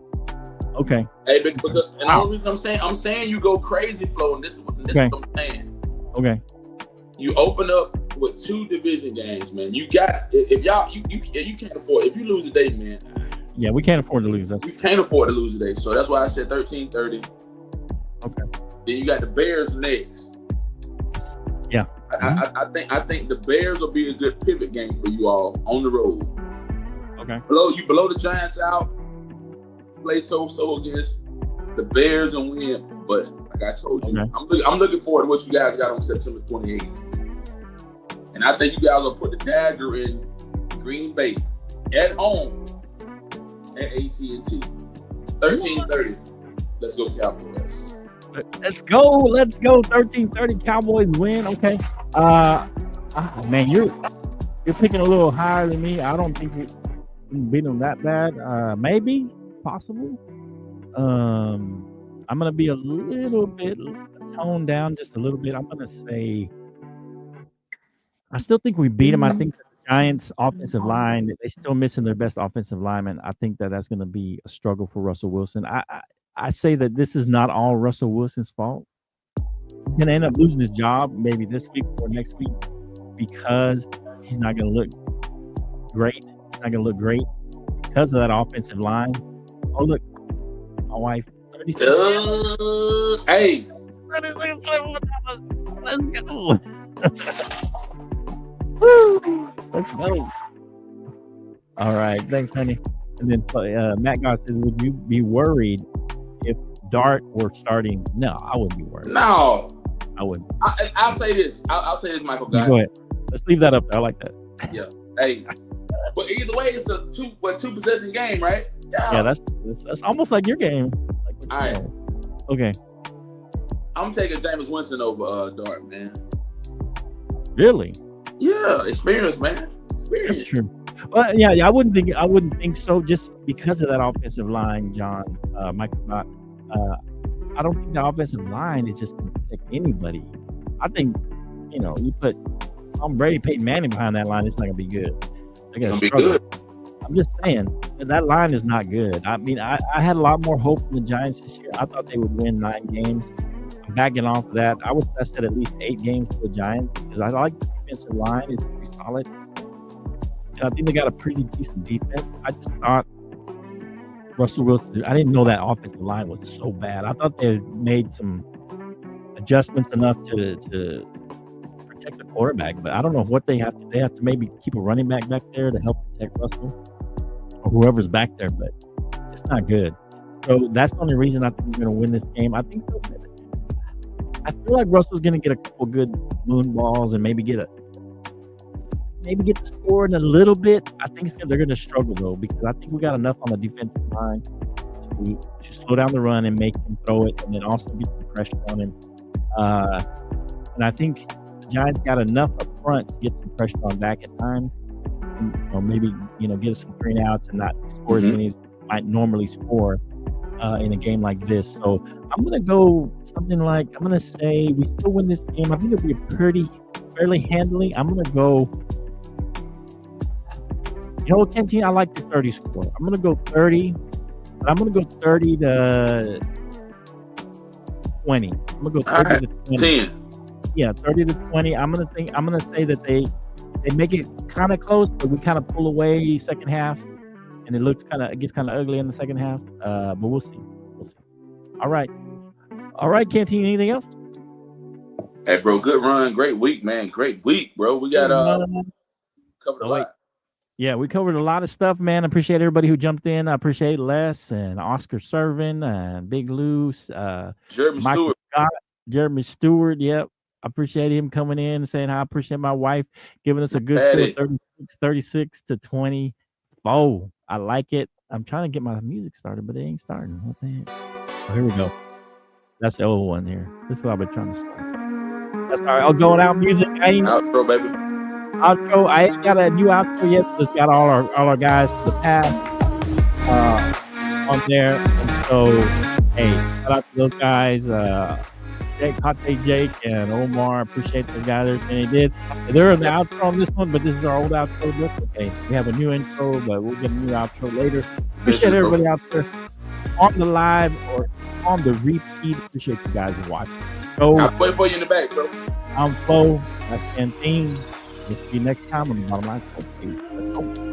Okay. Hey, because and the only reason I'm saying you go crazy, Flo, and this is what I'm saying. Okay. You open up with 2 division games, man. You got if y'all you can't afford if you lose a day, man. Yeah, we can't afford to lose. We can't afford to lose today. So that's why I said 13-30. Okay. Then you got the Bears next. Yeah. I think the Bears will be a good pivot game for you all on the road. Okay. Below the Giants out. Play so against the Bears and win. But like I told you, okay. I'm looking forward to what you guys got on September 28th. And I think you guys will put the dagger in Green Bay at home at AT&T. 13-30. Let's go Cowboys. Let's go. 13-30 Cowboys win. Okay. Man, you're picking a little higher than me. I don't think we can beat them that bad. Maybe, possible. I'm gonna be a little bit toned down, just a little bit. I'm gonna say I still think we beat them. I think the Giants' offensive line, they're still missing their best offensive lineman. I think that's going to be a struggle for Russell Wilson. I say that this is not all Russell Wilson's fault. He's going to end up losing his job maybe this week or next week because he's not going to look great. He's not going to look great because of that offensive line. Oh, look, my wife. 36. Hey. Let's go. Woo! Let's go. All right. Thanks, honey. And then Matt Goss says, would you be worried if Dart were starting? No, I wouldn't be worried. No. I wouldn't. I'll say this. I'll say this, Michael. Go ahead. Let's leave that up there. I like that. Yeah. Hey. But either way, it's a two possession game, right? Yeah, that's almost like your game. Like all right. Okay. I'm taking Jameis Winston over Dart, man. Really? Yeah, experience, man. Experience. That's true. Well, yeah, I wouldn't think so. Just because of that offensive line, John, Michael. I don't think the offensive line is just going to protect anybody. I think you put Tom Brady, Peyton Manning behind that line, it's not going to be good. They're going to be good. I'm just saying that line is not good. I mean, I had a lot more hope in the Giants this year. I thought they would win 9 games. I'm backing off of that. I said at least 8 games for the Giants because I like the defensive line. It's pretty solid. And I think they got a pretty decent defense. I just thought Russell Wilson, I didn't know that offensive line was so bad. I thought they had made some adjustments enough to protect the quarterback, but I don't know what they have to. They have to maybe keep a running back there to help protect Russell or whoever's back there, but it's not good. So that's the only reason I think we're going to win this game. I think I feel like Russell's going to get a couple good moon balls and maybe get the score in a little bit. I think they're going to struggle though because I think we got enough on the defensive line to slow down the run and make him throw it, and then also get some pressure on him. And I think the Giants got enough up front to get some pressure on back at times, and maybe get us some 3 outs and not score as many as might normally score in a game like this. So I'm going to go something like, I'm going to say we still win this game. I think it'll be fairly handily. I'm going to go, Canteen, I like the 30 score. I'm going to go 30, but I'm going to go 30 to 20. I'm going to go 30 to 20. 10. Yeah, 30 to 20. I'm going to say that they make it kind of close, but we kind of pull away second half, and it gets kind of ugly in the second half. But we'll see. All right, Canteen. Anything else? Hey, bro, good run, great week, man. Great week, bro. We got covered a lot. Yeah, we covered a lot of stuff, man. I appreciate everybody who jumped in. I appreciate Les and Oscar Servin and Big Loose, Jeremy Stewart. Yep. I appreciate him coming in and saying I appreciate my wife giving us a good score, 36 to 24. I like it. I'm trying to get my music started, but it ain't starting. What the heck? Oh, here we go. That's the old one here. This is what I've been trying to start. That's all right. I'll go out music. Outro, baby. Outro. I ain't got a new outro yet. Just got all our guys for the past on there. And so, hey, shout out to those guys. Hot Take Jake and Omar, appreciate the guys, everything they did. They're in the outro on this one, but this is our old outro. That's okay. We have a new intro, but we'll get a new outro later. Appreciate everybody out there on the live or on the repeat. Appreciate you guys watching. So, I'll play for you in the back, bro. I'm Flo. That's Canteen. We'll see you next time on the Bottom Line Sports. Let's go.